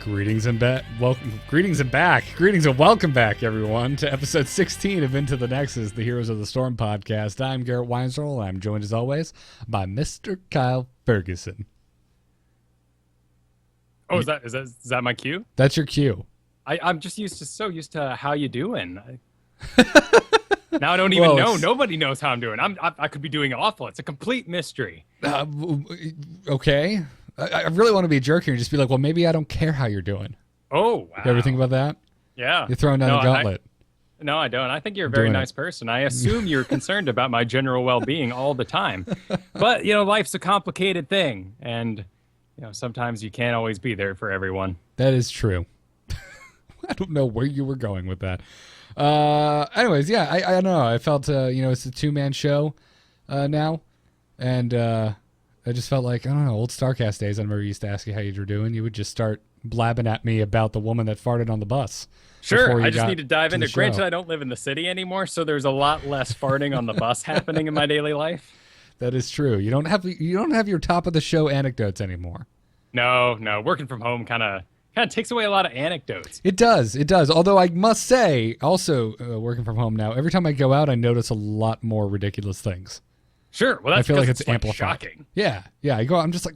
Greetings and welcome back, everyone, to episode 16 of Into the Nexus, the Heroes of the Storm podcast. I'm Garrett Weinzierl. I'm joined, as always, by Mr. Kyle Ferguson. Oh, is that my cue? That's your cue. I'm just so used to how you doing. Now I don't even know. Nobody knows how I'm doing. I could be doing awful. It's a complete mystery. Okay. I really want to be a jerk here and just be like, well, maybe I don't care how you're doing. Oh, wow. You ever think about that? Yeah. You're throwing down the gauntlet. No, I don't. I think you're a very nice person. I assume you're concerned about my general well-being all the time. But, life's a complicated thing. And, sometimes you can't always be there for everyone. That is true. I don't know where you were going with that. Anyways, yeah, I don't know. I felt, it's a two-man show now. And I just felt like, I don't know, old StarCast days, I remember you used to ask you how you were doing. You would just start blabbing at me about the woman that farted on the bus. Sure, I just need to dive into. Granted, I don't live in the city anymore, so there's a lot less farting on the bus happening in my daily life. That is true. You don't have your top of the show anecdotes anymore. No. Working from home kind of takes away a lot of anecdotes. It does. Although I must say, also working from home now, every time I go out, I notice a lot more ridiculous things. Sure. Well, that's I feel like it's amplified. Shocking. Yeah. I'm just like,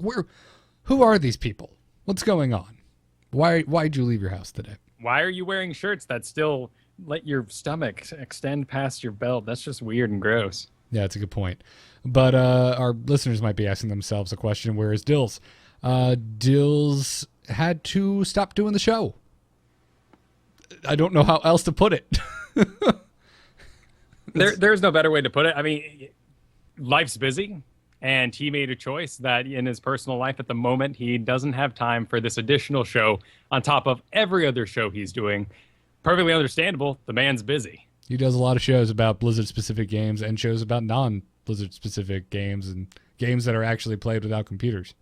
who are these people? What's going on? Why'd you leave your house today? Why are you wearing shirts that still let your stomach extend past your belt? That's just weird and gross. Yeah, that's a good point. But our listeners might be asking themselves a question: where is Dills? Dills had to stop doing the show. I don't know how else to put it. There's no better way to put it. I mean, life's busy, and he made a choice that in his personal life at the moment, he doesn't have time for this additional show on top of every other show he's doing. Perfectly understandable. The man's busy. He does a lot of shows about Blizzard-specific games and shows about non-Blizzard-specific games and games that are actually played without computers.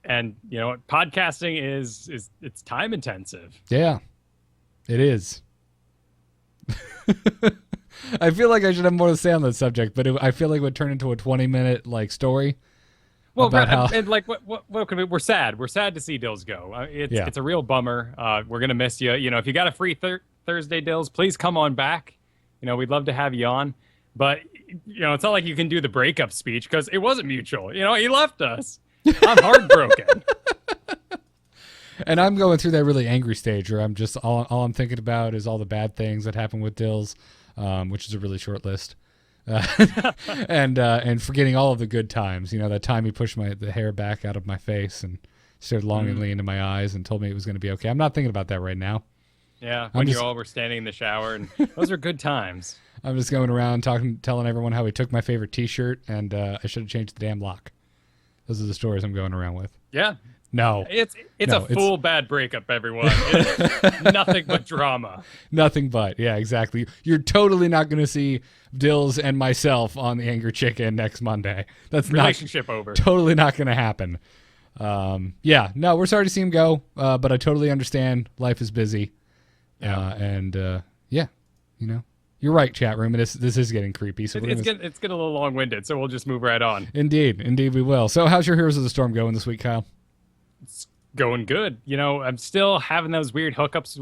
And you know what? Podcasting is it's time intensive. Yeah, it is. I feel like I should have more to say on that subject, but I feel like it would turn into a 20-minute story. Well, we're sad. We're sad to see Dills go. It's a real bummer. We're gonna miss you. If you got a free Thursday, Dills, please come on back. We'd love to have you on. But it's not like you can do the breakup speech because it wasn't mutual. He left us. I'm heartbroken. And I'm going through that really angry stage where I'm just all I'm thinking about is all the bad things that happen with Dills, which is a really short list, and forgetting all of the good times. That time he pushed the hair back out of my face and stared longingly into my eyes and told me it was going to be okay. I'm not thinking about that right now. Yeah, when you all were standing in the shower, and those are good times. I'm just going around telling everyone how he took my favorite T-shirt and I should have changed the damn lock. Those are the stories I'm going around with. Yeah. No. It's full bad breakup, everyone. It's nothing but drama. Nothing but. Yeah, exactly. You're totally not going to see Dills and myself on the Angry Chicken next Monday. That's relationship over. Totally not going to happen. We're sorry to see him go, but I totally understand. Life is busy. Yeah. You're right, chat room. This is getting creepy. So it's getting a little long-winded, so we'll just move right on. Indeed we will. So how's your Heroes of the Storm going this week, Kyle? It's going good. I'm still having those weird hiccups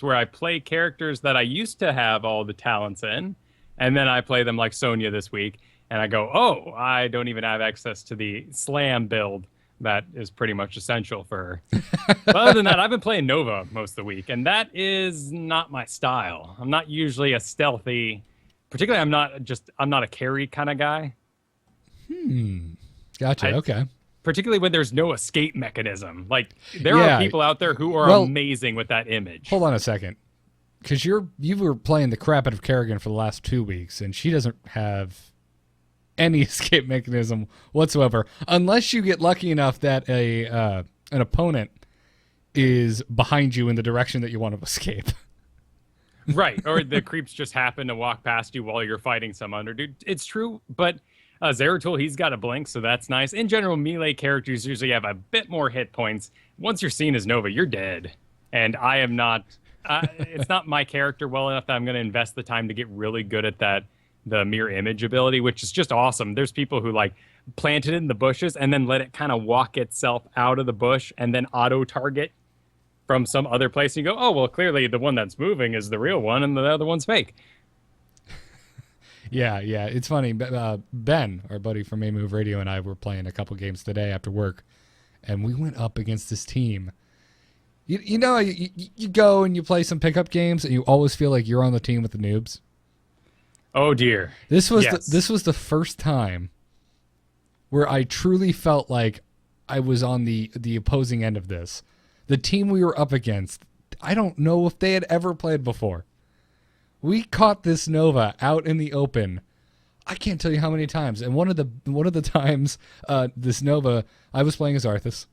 where I play characters that I used to have all the talents in, and then I play them like Sonya this week, and I go, oh, I don't even have access to the Slam build that is pretty much essential for her. But other than that, I've been playing Nova most of the week, and that is not my style. I'm not usually a stealthy, particularly I'm not a carry kind of guy. Gotcha. Okay. Particularly when there's no escape mechanism. There are people out there who are amazing with that image. Hold on a second. Because you were playing the crap out of Kerrigan for the last 2 weeks, and she doesn't have any escape mechanism whatsoever, unless you get lucky enough that an opponent is behind you in the direction that you want to escape. Right, or the creeps just happen to walk past you while you're fighting some underdude. It's true, but Zeratul, he's got a blink, so that's nice. In general, melee characters usually have a bit more hit points. Once you're seen as Nova, you're dead. And I am not... it's not my character well enough that I'm going to invest the time to get really good at the mirror image ability, which is just awesome. There's people who plant it in the bushes and then let it kind of walk itself out of the bush and then auto target from some other place. And you go, oh, well, clearly the one that's moving is the real one and the other one's fake. Yeah, it's funny. Ben, our buddy from A Move Radio, and I were playing a couple games today after work, and we went up against this team. You know, you go and you play some pickup games, and you always feel like you're on the team with the noobs. Oh dear. This was Yes. this was the first time where I truly felt like I was on the opposing end of this. The team we were up against, I don't know if they had ever played before. We caught this Nova out in the open. I can't tell you how many times. And one of the times, this Nova, I was playing as Arthas.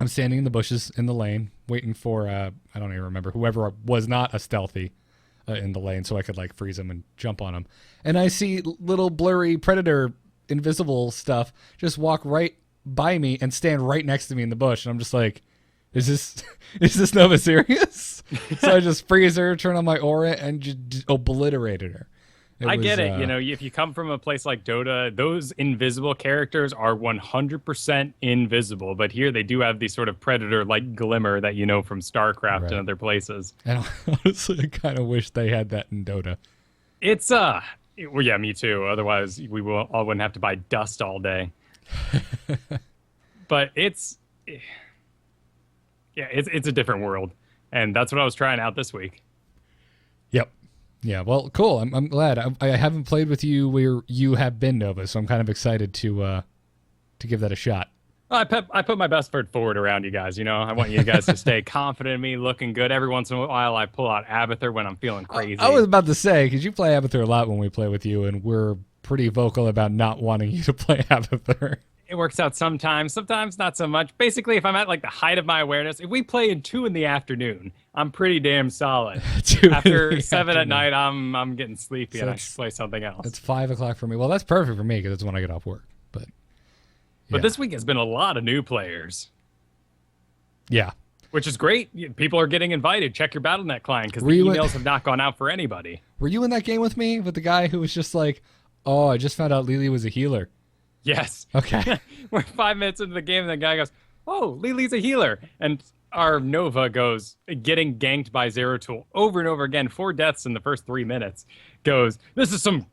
I'm standing in the bushes in the lane, waiting for I don't even remember, whoever was not a stealthy in the lane, so I could like freeze him and jump on him. And I see little blurry predator invisible stuff just walk right by me and stand right next to me in the bush. And I'm just like, is this Nova serious? So I just freeze her, turn on my aura, and just obliterated her. I get it. You know, if you come from a place like Dota, those invisible characters are 100% invisible. But here they do have the sort of predator-like glimmer that you know from StarCraft and other places. And honestly, I kind of wish they had that in Dota. It's well, yeah, me too. Otherwise, we all wouldn't have to buy dust all day. But it's a different world, and that's what I was trying out this week. Yep. Yeah, well, cool. I'm glad. I haven't played with you where you have been, Nova, so I'm kind of excited to give that a shot. Well, I put my best foot forward around you guys. You know, I want you guys to stay confident in me, looking good. Every once in a while, I pull out Abathur when I'm feeling crazy. I was about to say, because you play Abathur a lot when we play with you, and we're pretty vocal about not wanting you to play Abathur. It works out sometimes not so much. Basically, if I'm at like the height of my awareness, if we play in 2 PM, I'm pretty damn solid. After 7 at night, I'm getting sleepy, so and I should play something else. It's 5 o'clock for me. Well, that's perfect for me because it's when I get off work. But this week has been a lot of new players. Yeah. Which is great. People are getting invited. Check your Battle.net client because the emails have not gone out for anybody. Were you in that game with me with the guy who was just like, oh, I just found out Lily was a healer? Yes. Okay. We're 5 minutes into the game and the guy goes, oh, Lily's a healer. And our Nova goes, getting ganked by Zeratul over and over again, 4 deaths in the first 3 minutes, goes, this is some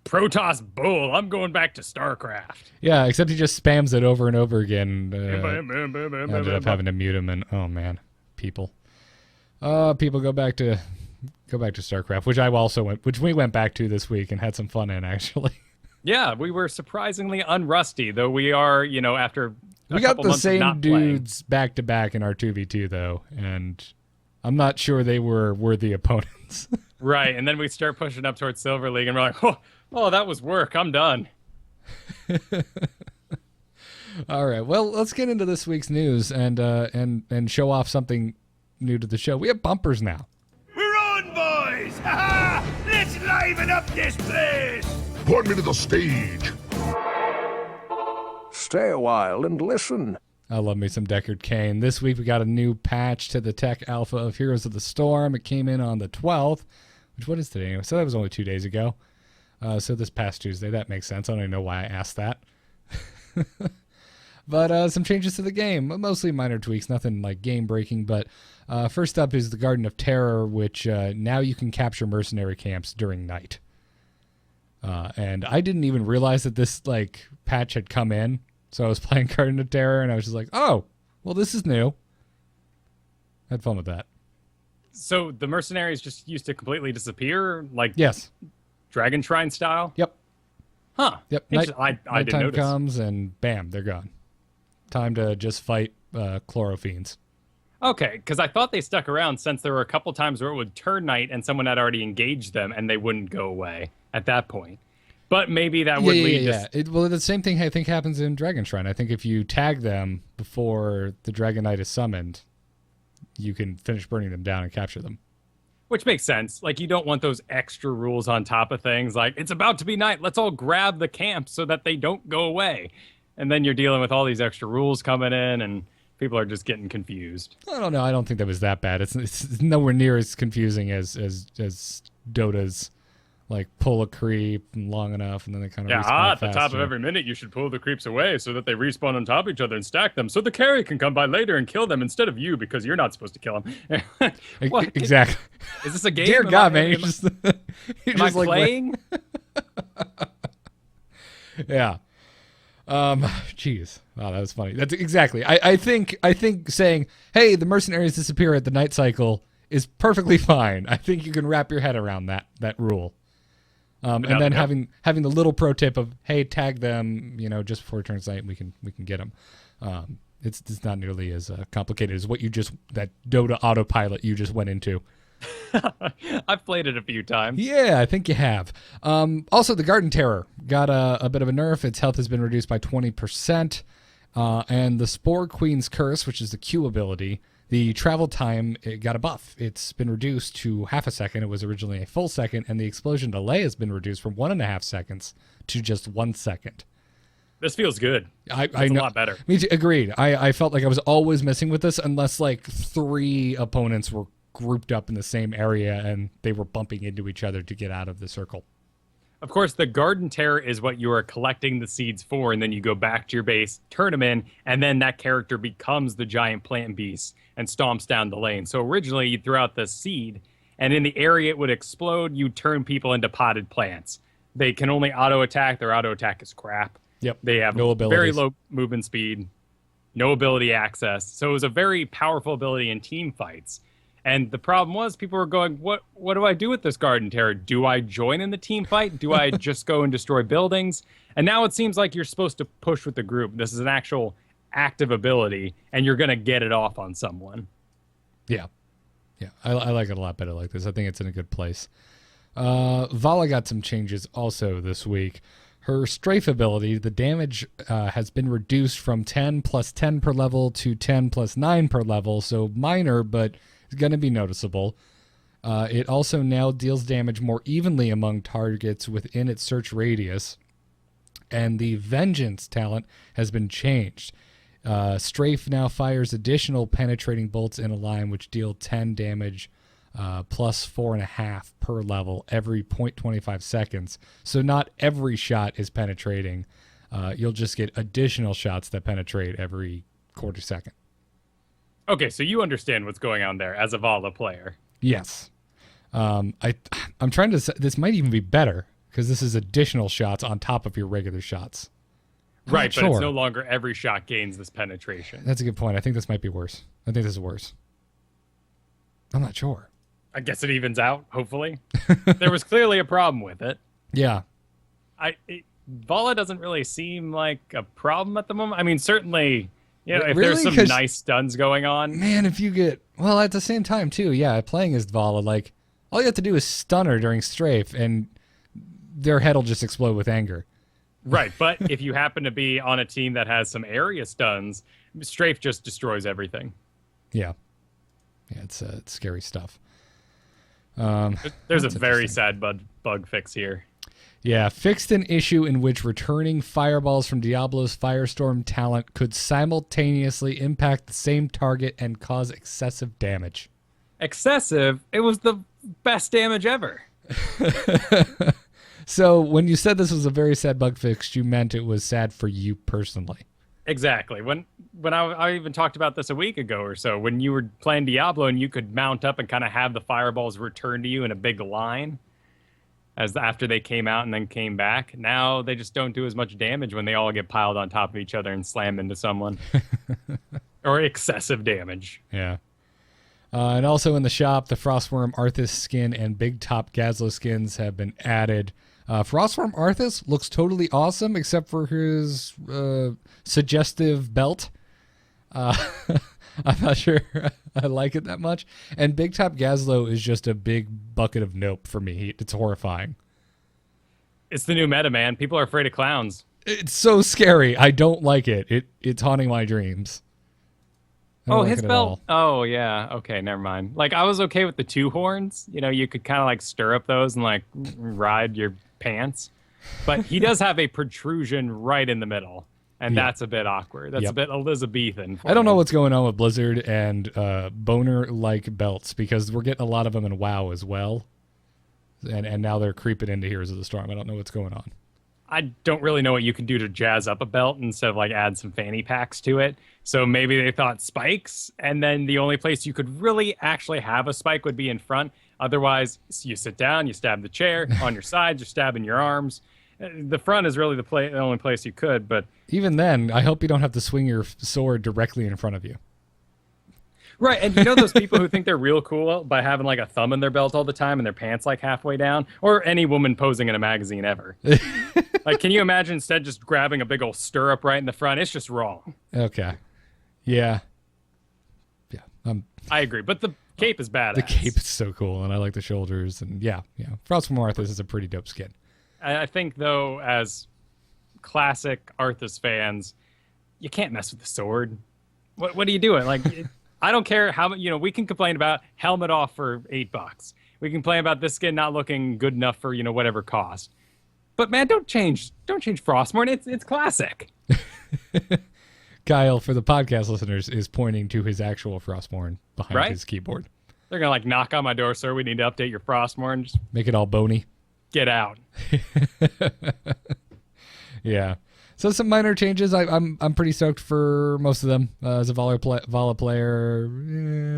Protoss bull. I'm going back to StarCraft. Yeah, except he just spams it over and over again. Ended up having to mute him, and oh man, people go back to StarCraft, which we went back to this week and had some fun in actually. Yeah, we were surprisingly unrusty, though we are, you know, after we got the same dudes back to back in our 2v2 though, and I'm not sure they were worthy opponents. Right, and then we start pushing up towards Silver League, and we're like, oh, that was work. I'm done. All right, well, let's get into this week's news and show off something new to the show. We have bumpers now. We're on, boys! Ha-ha! Let's liven up this place! Point me to the stage. Stay a while and listen. I love me some Deckard Cain. This week we got a new patch to the tech alpha of Heroes of the Storm. It came in on the 12th, which what is today anyway? So that was only 2 days ago. So this past Tuesday, that makes sense. I don't even know why I asked that. But some changes to the game, mostly minor tweaks, nothing like game breaking. But first up is the Garden of Terror, which now you can capture mercenary camps during night. And I didn't even realize that this like patch had come in. So I was playing Garden of Terror, and I was just like, oh, well, this is new. Had fun with that. So the mercenaries just used to completely disappear? Like yes. Dragon Shrine style? Yep. Huh. Yep. I didn't Nighttime notice. comes, and bam, they're gone. Time to just fight chlorofiends. Okay, because I thought they stuck around since there were a couple times where it would turn night and someone had already engaged them, and they wouldn't go away at that point. But maybe that would lead to... Well, the same thing I think happens in Dragon Shrine. I think if you tag them before the Dragon Knight is summoned, you can finish burning them down and capture them. Which makes sense. Like, you don't want those extra rules on top of things. Like, it's about to be night. Let's all grab the camp so that they don't go away. And then you're dealing with all these extra rules coming in, and people are just getting confused. I don't know. I don't think that was that bad. It's nowhere near as confusing as Dota's like pull a creep long enough, and then they kind of Yeah, respawn at the top of faster. every minute, you should pull the creeps away so that they respawn on top of each other and stack them, so the carry can come by later and kill them instead of you because you're not supposed to kill them. What? Exactly. Is this a game? Dear Am God, I- man, you're am- just you're Am I just like playing? yeah. Jeez. Wow, that was funny. That's exactly. I think saying, "Hey, the mercenaries disappear at the night cycle" is perfectly fine. I think you can wrap your head around that rule. And then doubt. having the little pro tip of, "Hey, tag them, just before it turns night, and we can get them." It's not nearly as complicated as what that Dota autopilot you just went into. I've played it a few times. Yeah, I think you have. Also, the Garden Terror got a bit of a nerf. Its health has been reduced by 20%. And the Spore Queen's Curse, which is the Q ability, the travel time, it got a buff. It's been reduced to half a second. It was originally a full second. And the explosion delay has been reduced from 1.5 seconds to just 1 second. This feels good. I It's know. a lot better. Me too, agreed. I felt like I was always messing with this unless like 3 opponents were grouped up in the same area and they were bumping into each other to get out of the circle. Of course, the Garden Terror is what you are collecting the seeds for, and then you go back to your base, turn them in, and then that character becomes the giant plant beast and stomps down the lane. So originally, you threw out the seed, and in the area it would explode, you turn people into potted plants. They can only auto-attack. Their auto-attack is crap. Yep. They have No very abilities. low movement speed, no ability access. So it was a very powerful ability in team fights. And the problem was people were going, what do I do with this Garden Terror? Do I join in the team fight? Do I just go and destroy buildings? And now it seems like you're supposed to push with the group. This is an actual active ability, and you're going to get it off on someone. Yeah. Yeah. I like it a lot better like this. I think it's in a good place. Vala got some changes also this week. Her strafe ability, the damage has been reduced from 10 plus 10 per level to 10 plus 9 per level. So minor, but it's going to be noticeable. It also now deals damage more evenly among targets within its search radius. And the Vengeance talent has been changed. Strafe now fires additional penetrating bolts in a line which deal 10 damage plus 4.5 per level every 0.25 seconds. So not every shot is penetrating. You'll just get additional shots that penetrate every quarter second. Okay, so you understand what's going on there as a Vala player. Yes. I'm trying to say, this might even be better because this is additional shots on top of your regular shots. I'm Right, not but sure. it's no longer every shot gains this penetration. That's a good point. I think this might be worse. I think this is worse. I'm not sure. I guess it evens out, hopefully. There was clearly a problem with it. Yeah. Vala doesn't really seem like a problem at the moment. I mean, certainly, if Really? there's some 'Cause- nice stuns going on. Man, if you get... Well, at the same time, too, yeah, playing as Vala, like, all you have to do is stun her during strafe, and their head will just explode with anger. Right, but if you happen to be on a team that has some area stuns, strafe just destroys everything. Yeah. Yeah, it's scary stuff. There's a That's very interesting. sad bug fix here. Yeah, fixed an issue in which returning fireballs from Diablo's Firestorm talent could simultaneously impact the same target and cause excessive damage. Excessive? It was the best damage ever. So when you said this was a very sad bug fix, you meant it was sad for you personally. Exactly. When I even talked about this a week ago or so, when you were playing Diablo and you could mount up and kind of have the fireballs return to you in a big line after they came out and then came back. Now they just don't do as much damage when they all get piled on top of each other and slam into someone. Or excessive damage. Yeah. And also in the shop, the Frostworm Arthas skin and Big Top Gazlo skins have been added. Frostworm Arthas looks totally awesome, except for his suggestive belt. I'm not sure I like it that much. And Big Top Gazlo is just a big bucket of nope for me. It's horrifying. It's the new meta, man. People are afraid of clowns. It's so scary. I don't like it. It's haunting my dreams. I don't Oh, like his it at belt. all. Oh, yeah. Okay, never mind. Like, I was okay with the 2 horns. You could kind of like stir up those and like ride your pants. But he does have a protrusion right in the middle. And Yeah. that's a bit awkward. That's Yep. a bit Elizabethan. I don't know what's going on with Blizzard and boner-like belts because we're getting a lot of them in WoW as well. and now they're creeping into Heroes of the Storm. I don't know what's going on. I don't really know what you can do to jazz up a belt instead of like add some fanny packs to it. So maybe they thought spikes, and then the only place you could really actually have a spike would be in front. Otherwise, you sit down, you stab the chair. On your sides, you're stabbing your arms. The front is really the only place you could, but... Even then, I hope you don't have to swing your sword directly in front of you. Right, and you know those people who think they're real cool by having like a thumb in their belt all the time and their pants like halfway down? Or any woman posing in a magazine ever. Like, can you imagine instead just grabbing a big old stirrup right in the front? It's just wrong. Okay. Yeah. Yeah. I agree, but the cape is badass. The cape is so cool, and I like the shoulders, and yeah. Frostborn Arthas is a pretty dope skin. I think, though, as classic Arthas fans, you can't mess with the sword. What are you doing? Like... I don't care how much, we can complain about helmet off for $8. We can complain about this skin not looking good enough for, whatever cost. But man, don't change Frostmourne. It's classic. Kyle, for the podcast listeners, is pointing to his actual Frostmourne behind his keyboard. They're going to like knock on my door, sir. We need to update your Frostmourne. Just make it all bony. Get out. Yeah. So some minor changes. I'm pretty stoked for most of them as a Vala player,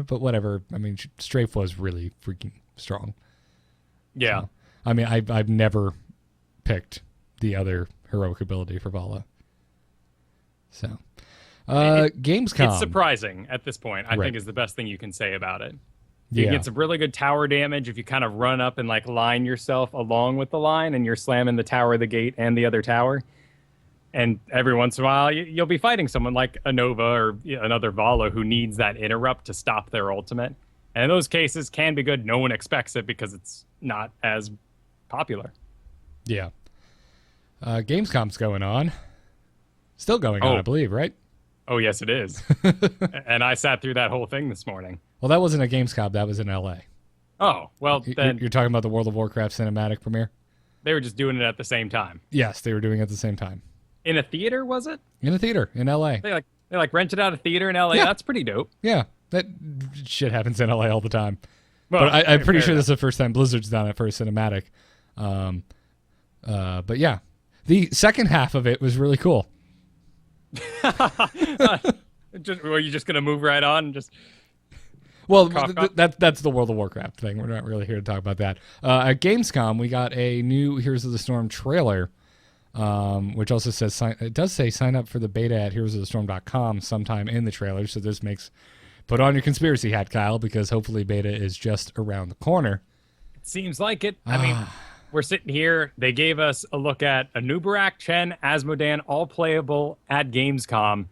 but whatever. I mean, Strafe was really freaking strong. Yeah. So, I mean, I've never picked the other heroic ability for Vala. So, Gamescom. It's surprising at this point. I think is the best thing you can say about it. You can get some really good tower damage if you kind of run up and like line yourself along with the line, and you're slamming the tower, the gate, and the other tower. And every once in a while, you'll be fighting someone like a Nova or another Vala who needs that interrupt to stop their ultimate. And in those cases, can be good. No one expects it because it's not as popular. Yeah. Gamescom's going on. Still going on, I believe, right? Oh, yes, it is. And I sat through that whole thing this morning. Well, that wasn't a Gamescom. That was in L.A. Oh, well, then... You're talking about the World of Warcraft cinematic premiere? They were just doing it at the same time. Yes, they were doing it at the same time. In a theater, was it? In a theater in L.A. They rented out a theater in L.A. Yeah. That's pretty dope. Yeah, that shit happens in L.A. all the time. Well, but I'm pretty sure this is the first time Blizzard's done it for a cinematic. But yeah, the second half of it was really cool. Were you just gonna move right on and just? Well, that's the World of Warcraft thing. We're not really here to talk about that. At Gamescom, we got a new Heroes of the Storm trailer. Which also says it does say sign up for the beta at heroesofthestorm.com sometime in the trailer. So this makes put on your conspiracy hat, Kyle, because hopefully beta is just around the corner. It seems like it. I mean, we're sitting here. They gave us a look at Anubarak, Chen, Asmodan, all playable at Gamescom.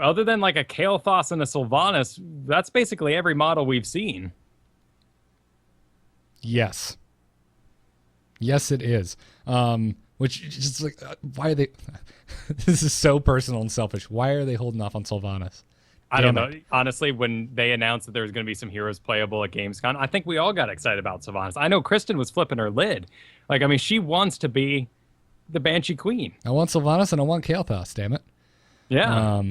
Other than like a Kael'thas and a Sylvanas, that's basically every model we've seen. Yes. Yes, it is. Which just like, why are they? This is so personal and selfish. Why are they holding off on Sylvanas? I don't know. Honestly, when they announced that there was going to be some heroes playable at Gamescom, I think we all got excited about Sylvanas. I know Kristen was flipping her lid. Like, I mean, she wants to be the Banshee Queen. I want Sylvanas and I want Kael'thas, damn it. Yeah.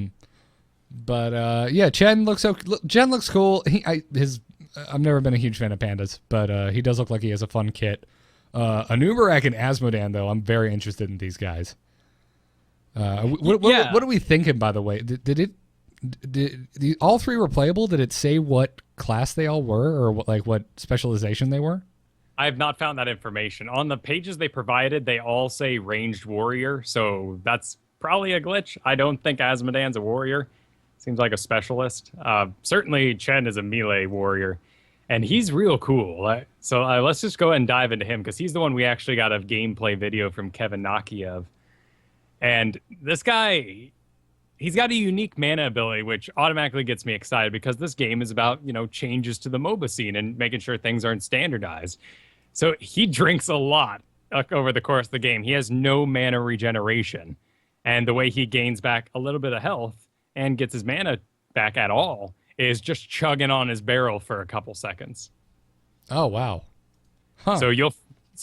Yeah, Chen looks cool. I've never been a huge fan of pandas, but he does look like he has a fun kit. Anubarak and Asmodan, though, I'm very interested in these guys. What are we thinking, by the way? Did all three were playable? Did it say what class they all were, or what specialization they were? I have not found that information. On the pages they provided, they all say ranged warrior, so that's probably a glitch. I don't think Asmodan's a warrior. Seems like a specialist. Certainly Chen is a melee warrior. And he's real cool. So let's just go ahead and dive into him, because he's the one we actually got a gameplay video from Kevin Naki of. And this guy, he's got a unique mana ability, which automatically gets me excited, because this game is about, changes to the MOBA scene and making sure things aren't standardized. So he drinks a lot over the course of the game. He has no mana regeneration. And the way he gains back a little bit of health and gets his mana back at all is just chugging on his barrel for a couple seconds. Oh, wow. Huh. So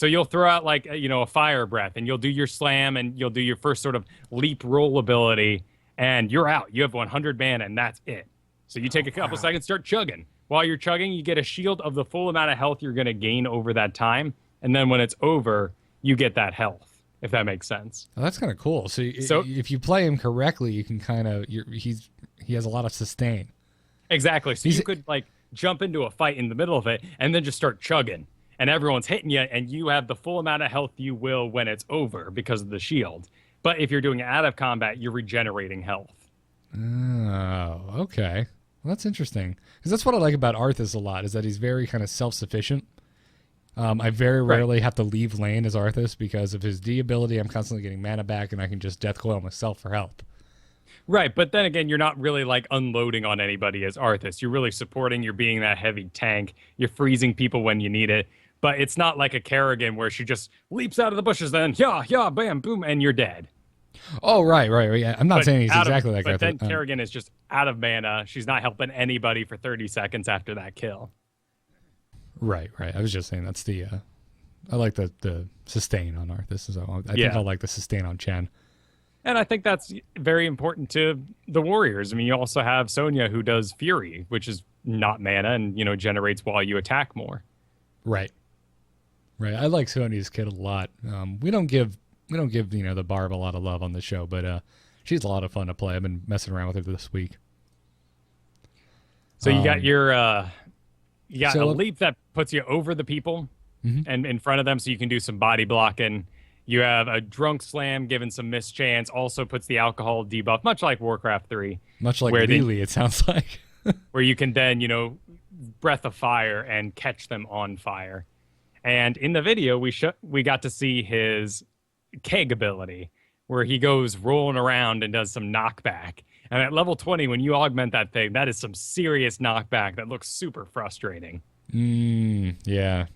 you'll throw out like, a fire breath, and you'll do your slam, and you'll do your first sort of leap roll ability, and you're out. You have 100 mana, and that's it. So you take a couple seconds, start chugging. while you're chugging, you get a shield of the full amount of health you're going to gain over that time. And then when it's over, you get that health, if that makes sense. Oh, that's kind of cool. So if you play him correctly, you can kind of he has a lot of sustain. Exactly. So you could like jump into a fight in the middle of it and then just start chugging, and everyone's hitting you, and you have the full amount of health you will when it's over because of the shield. But if you're doing it out of combat, you're regenerating health. Oh, okay. Well, that's interesting, because that's what I like about Arthas a lot, is that he's very kind of self-sufficient. I very rarely have to leave lane as Arthas because of his D ability. I'm constantly getting mana back, and I can just death coil myself for help. Right, but then again, you're not really like unloading on anybody as Arthas. You're really supporting, you're being that heavy tank, you're freezing people when you need it. But it's not like a Kerrigan where she just leaps out of the bushes, then bam, boom, and you're dead. Oh, right. Yeah. I'm not saying he's exactly like Arthas. But then Arthas. Kerrigan is just out of mana. She's not helping anybody for 30 seconds after that kill. Right. I was just saying that's the I like the sustain on Arthas. So I think I like the sustain on Chen. And I think that's very important to the warriors. I mean, you also have Sonya who does Fury, which is not mana and, generates while you attack more. Right. I like Sonya's kit a lot. We don't give the Barb a lot of love on the show, but she's a lot of fun to play. I've been messing around with her this week. So you got a leap that puts you over the people and in front of them, so you can do some body blocking. You have a drunk slam, given some mischance, also puts the alcohol debuff, much like Warcraft 3. Much like Lily, it sounds like. Where you can then, breath of fire and catch them on fire. And in the video, we got to see his keg ability, where he goes rolling around and does some knockback. And at level 20, when you augment that thing, that is some serious knockback that looks super frustrating. Yeah.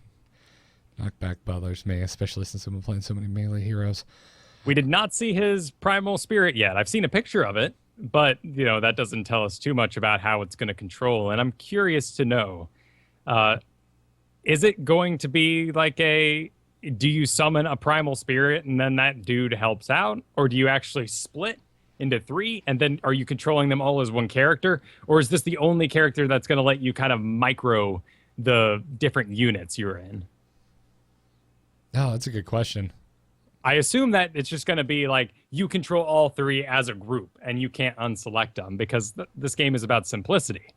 Knockback bothers me, especially since I've been playing so many melee heroes. We did not see his primal spirit yet. I've seen a picture of it, but, that doesn't tell us too much about how it's going to control. And I'm curious to know, is it going to be like do you summon a primal spirit and then that dude helps out? Or do you actually split into 3 and then are you controlling them all as one character? Or is this the only character that's going to let you kind of micro the different units you're in? Oh, that's a good question. I assume that it's just going to be like you control all 3 as a group and you can't unselect them because this game is about simplicity.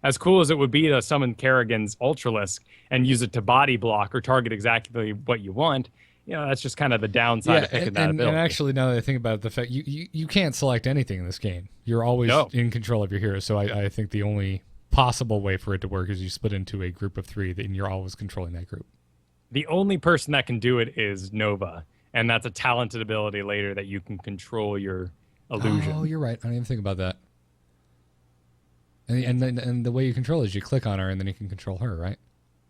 As cool as it would be to summon Kerrigan's Ultralisk and use it to body block or target exactly what you want, that's just kind of the downside of picking that ability. And actually, now that I think about it, the fact you can't select anything in this game. You're always in control of your heroes. So I think the only possible way for it to work is you split into a group of 3, and you're always controlling that group. The only person that can do it is Nova, and that's a talented ability later that you can control your illusion. Oh, you're right. I didn't even think about that. And the way you control it is you click on her, and then you can control her, right?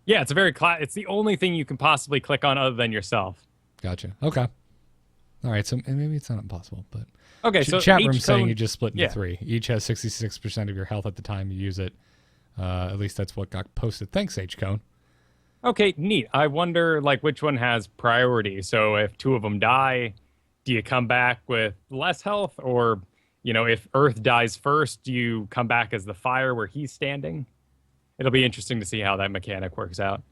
Yeah, it's it's the only thing you can possibly click on other than yourself. Gotcha. Okay. All right, so maybe it's not impossible, but okay. So chat room saying you just split into 3. Yeah. Each has 66% of your health at the time you use it. At least that's what got posted. Thanks, H-Cone. Okay, neat. I wonder, which one has priority. So if 2 of them die, do you come back with less health? Or, if Earth dies first, do you come back as the fire where he's standing? It'll be interesting to see how that mechanic works out.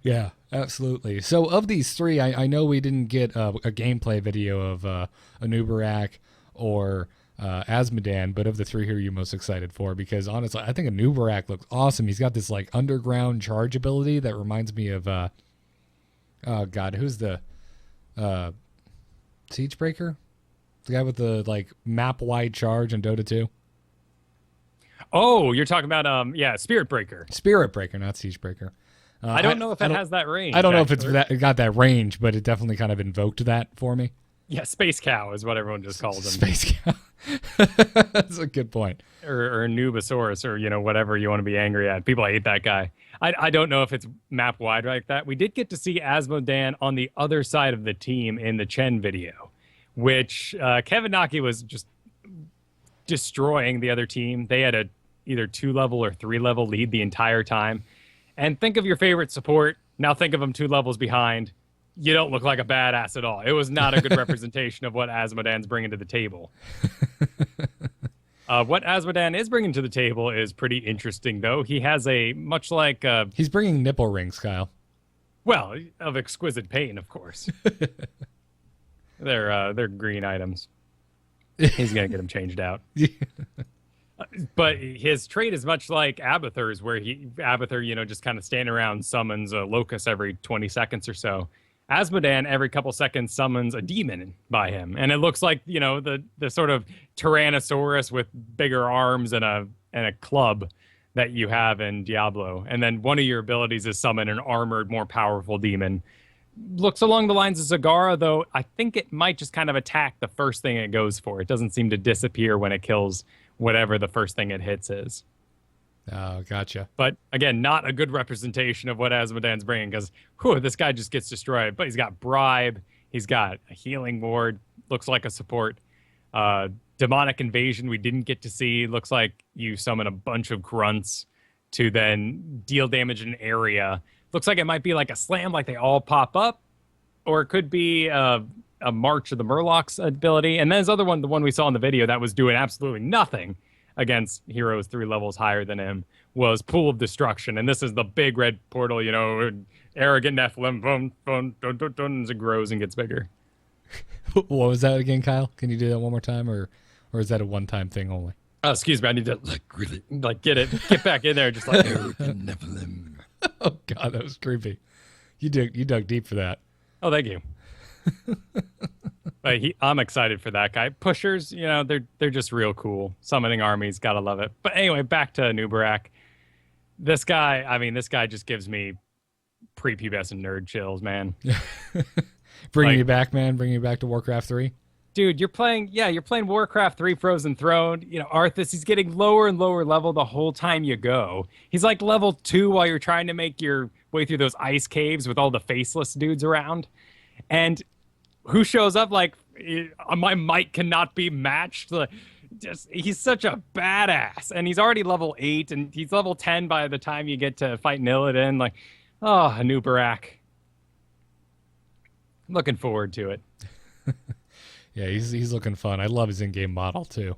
Yeah, absolutely. So of these 3, I know we didn't get a gameplay video of Anubarak or Asmodan, but of the 3, who are you most excited for? Because honestly, I think Anubarak looks awesome. He's got this underground charge ability that reminds me of oh god, who's the Siegebreaker? The guy with the map wide charge in Dota 2? Oh, you're talking about Spirit Breaker. Spirit Breaker, not Siegebreaker. I don't know if it has that range. I don't know if it got that range, but it definitely kind of invoked that for me. Yeah, Space Cow is what everyone just calls him. Space Cow. That's a good point. Or Nubosaurus, or whatever you want to be angry at. People hate that guy. I don't know if it's map wide like that. We did get to see Asmodan on the other side of the team in the Chen video, which Kevin Naki was just destroying the other team. They had a either 2-level or 3-level lead the entire time. And think of your favorite support. Now think of them 2 levels behind. You don't look like a badass at all. It was not a good representation of what Asmodan's bringing to the table. What Asmodan is bringing to the table is pretty interesting, though. He has a much like, He's bringing nipple rings, Kyle. well, of exquisite pain, of course. They're green items. He's gonna get them changed out. But his trait is much like Abathur's, where Abathur, just kind of standing around summons a locust every 20 seconds or so. Asmodan every couple seconds summons a demon by him, and it looks like the sort of Tyrannosaurus with bigger arms and a club that you have in Diablo. And then one of your abilities is summon an armored, more powerful demon. Looks along the lines of Zagara, though I think it might just kind of attack the first thing it goes for. It doesn't seem to disappear when it kills whatever the first thing it hits is. Oh, gotcha. But again, not a good representation of what Asmodan's bringing, because this guy just gets destroyed. But he's got Bribe, he's got a healing ward, looks like a support. Demonic Invasion we didn't get to see. Looks like you summon a bunch of grunts to then deal damage in an area. Looks like it might be like a slam, like they all pop up. Or it could be a March of the Murlocs ability. And then there's other one, the one we saw in the video that was doing absolutely nothing against heroes 3 levels higher than him, was Pool of Destruction. And this is the big red portal, arrogant Nephilim, boom, boom, dun, dun, dun, as it grows and gets bigger. What was that again, Kyle? Can you do that one more time, or is that a one-time thing only? Oh, excuse me, I need to really get back in there, just like arrogant Nephilim. Oh God, that was creepy. You dug deep for that. Oh, thank you. But I'm excited for that guy. Pushers, they're just real cool. Summoning armies, gotta love it. But anyway, back to Nubarak. This guy just gives me prepubescent nerd chills, man. Bringing you back, man. Bringing you back to Warcraft 3. Dude, you're playing Warcraft 3 Frozen Throne. Arthas, he's getting lower and lower level the whole time you go. He's like level 2 while you're trying to make your way through those ice caves with all the faceless dudes around. And who shows up like, my might cannot be matched? He's such a badass. And he's already level 8, and he's level 10 by the time you get to fight Nillidan. Like, oh, Anubarak. Looking forward to it. Yeah, he's looking fun. I love his in-game model, too.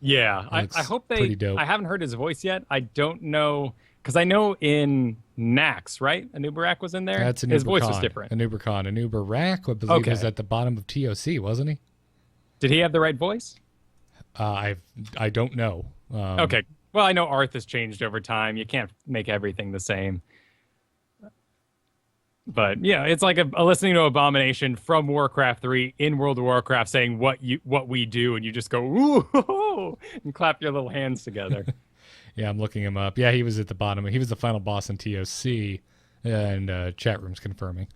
Yeah, I hope pretty dope. I haven't heard his voice yet. I don't know, because I know in Nax, right? Anubarak was in there. That's his voice was different. Anubarak, I believe, was at the bottom of TOC, wasn't he? Did he have the right voice? I don't know. Okay. Well, I know Arthas changed over time. You can't make everything the same. But yeah, it's like a listening to Abomination from Warcraft 3 in World of Warcraft saying what we do, and you just go ooh and clap your little hands together. Yeah, I'm looking him up. Yeah, he was at the bottom. He was the final boss in TOC, and chat room's confirming.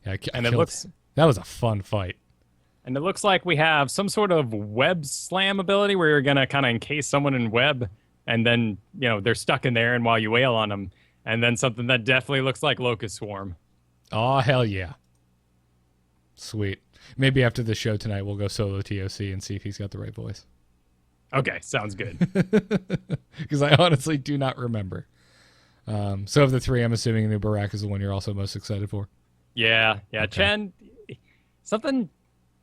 Yeah, that was a fun fight. And it looks like we have some sort of web slam ability where you're gonna kind of encase someone in web, and then they're stuck in there, and while you wail on them, and then something that definitely looks like Locust Swarm. Oh, hell yeah. Sweet. Maybe after the show tonight, we'll go solo TOC and see if he's got the right voice. Okay, sounds good. Because I honestly do not remember. So of the 3, I'm assuming Anubarak is the one you're also most excited for. Yeah. Okay. Chen, something,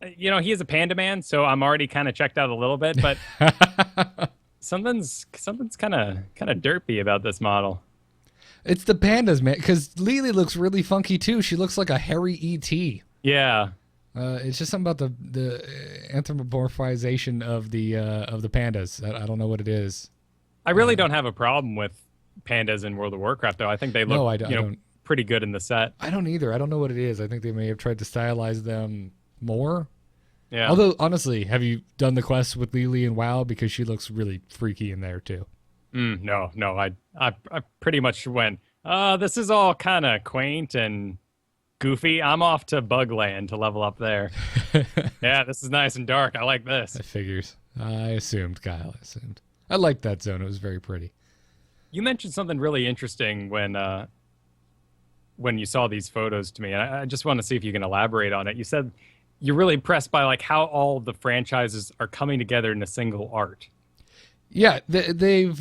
he is a panda man, so I'm already kind of checked out a little bit, but something's kind of derpy about this model. It's the pandas, man, because Lily looks really funky, too. She looks like a hairy E.T. Yeah. It's just something about the anthropomorphization of the pandas. I don't know what it is. I really don't have a problem with pandas in World of Warcraft, though. I think they look pretty good in the set. I don't either. I don't know what it is. I think they may have tried to stylize them more. Yeah. Although, honestly, have you done the quest with Lily and WoW? Because she looks really freaky in there, too. No. I pretty much went, this is all kind of quaint and goofy. I'm off to Bugland to level up there. Yeah, this is nice and dark. I like this. That figures. I assumed, Kyle. I liked that zone. It was very pretty. You mentioned something really interesting when you saw these photos to me, and I just want to see if you can elaborate on it. You said you're really impressed by like how all the franchises are coming together in a single art. Yeah, they've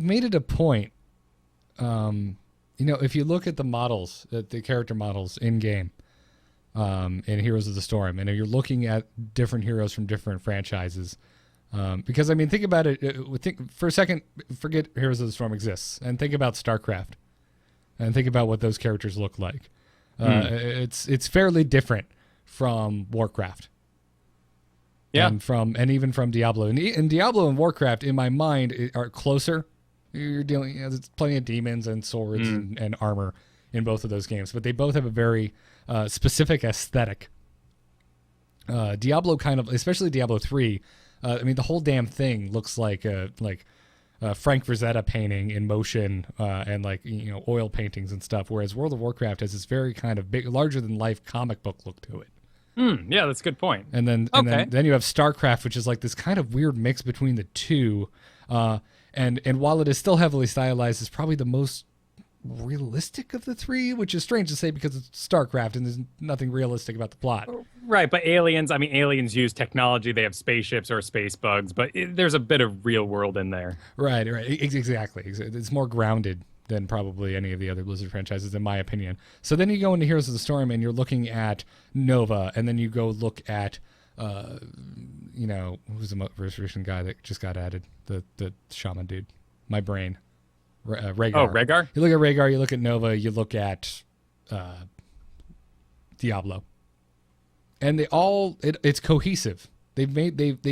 made it a point. If you look at the models, the character models in game, in Heroes of the Storm, and if you're looking at different heroes from different franchises, Because I mean, think about it. Think for a second. Forget Heroes of the Storm exists, and think about StarCraft, and think about what those characters look like. It's fairly different from Warcraft. Yeah, and even from Diablo, and Diablo and Warcraft, in my mind, are closer. You're dealing, there's plenty of demons and swords and armor in both of those games, but they both have a very specific aesthetic. Diablo kind of, especially Diablo 3. I mean, the whole damn thing looks like a Frank Frazetta painting in motion, and oil paintings and stuff. Whereas World of Warcraft has this very kind of big, larger than life comic book look to it. Yeah, that's a good point. And then you have StarCraft, which is like this kind of weird mix between the two. And while it is still heavily stylized, it's probably the most realistic of the three, which is strange to say because it's StarCraft and there's nothing realistic about the plot. Right, but aliens use technology. They have spaceships or space bugs, but there's a bit of real world in there. Right. Exactly. It's more grounded than probably any of the other Blizzard franchises, in my opinion. So then you go into Heroes of the Storm and you're looking at Nova, and then you go look at, who's the most recent guy that just got added? The shaman dude. My brain. Rhaegar. Oh, Rhaegar? You look at Rhaegar, you look at Nova, you look at Diablo. And it's cohesive. They've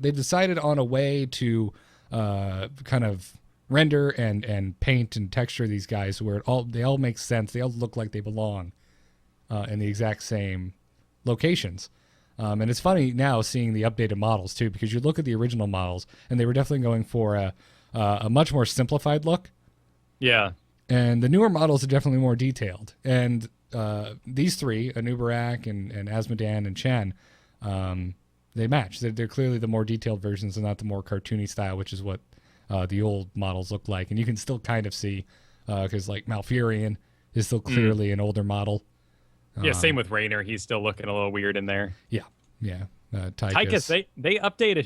decided on a way to kind of render and paint and texture these guys where they all make sense. They all look like they belong in the exact same locations. And it's funny now seeing the updated models too, because you look at the original models and they were definitely going for a much more simplified look. Yeah. And the newer models are definitely more detailed. And these three, Anubarak and Asmodan and Chen, they match. They're clearly the more detailed versions and not the more cartoony style, which is what the old models look like. And you can still kind of see, because like Malfurion is still clearly an older model. Yeah, same with Raynor. He's still looking a little weird in there. Yeah. Tychus, they updated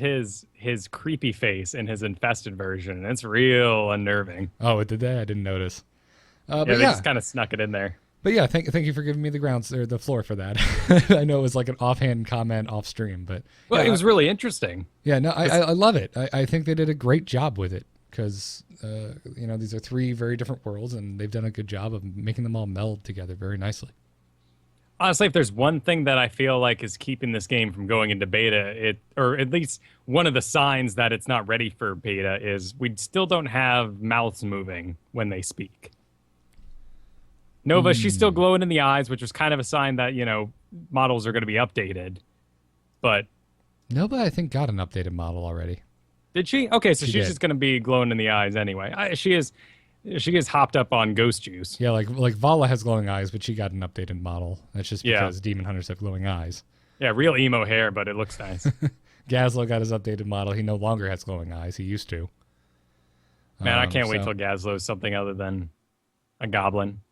his creepy face in his infested version, and it's real unnerving. Oh, did they? I didn't notice. But they just kind of snuck it in there. But yeah, thank you for giving me the floor for that. I know it was like an offhand comment off stream, but well, it was really interesting. Yeah, no, I love it. I think they did a great job with it because these are three very different worlds, and they've done a good job of making them all meld together very nicely. Honestly, if there's one thing that I feel like is keeping this game from going into beta, or at least one of the signs that it's not ready for beta, is we still don't have mouths moving when they speak. Nova, she's still glowing in the eyes, which was kind of a sign that, models are going to be updated. But Nova, I think, got an updated model already. Did she? Okay, so she's just going to be glowing in the eyes anyway. She is hopped up on ghost juice. Yeah, like Vala has glowing eyes, but she got an updated model. That's just because demon hunters have glowing eyes. Yeah, real emo hair, but it looks nice. Gazlo got his updated model. He no longer has glowing eyes. He used to. Man, I can't wait till Gazlo is something other than a goblin.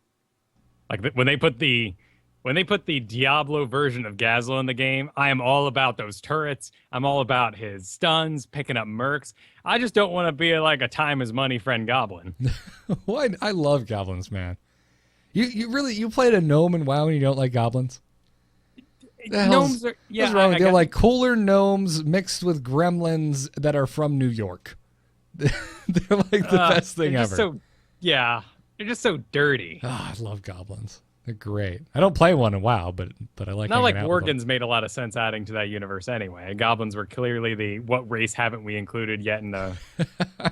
Like when they put the Diablo version of Gazlo in the game, I am all about those turrets. I'm all about his stuns, picking up mercs. I just don't want to be like a time is money friend goblin. Well, I love goblins, man. You played a gnome in WoW and you don't like goblins? Gnomes are what's wrong? They're like cooler gnomes mixed with gremlins that are from New York. They're like the best thing ever. They're just so dirty. Oh, I love goblins. They're great. I don't play one in WoW, but I like. Not like Worgens made a lot of sense adding to that universe anyway. Goblins were clearly the what race haven't we included yet in the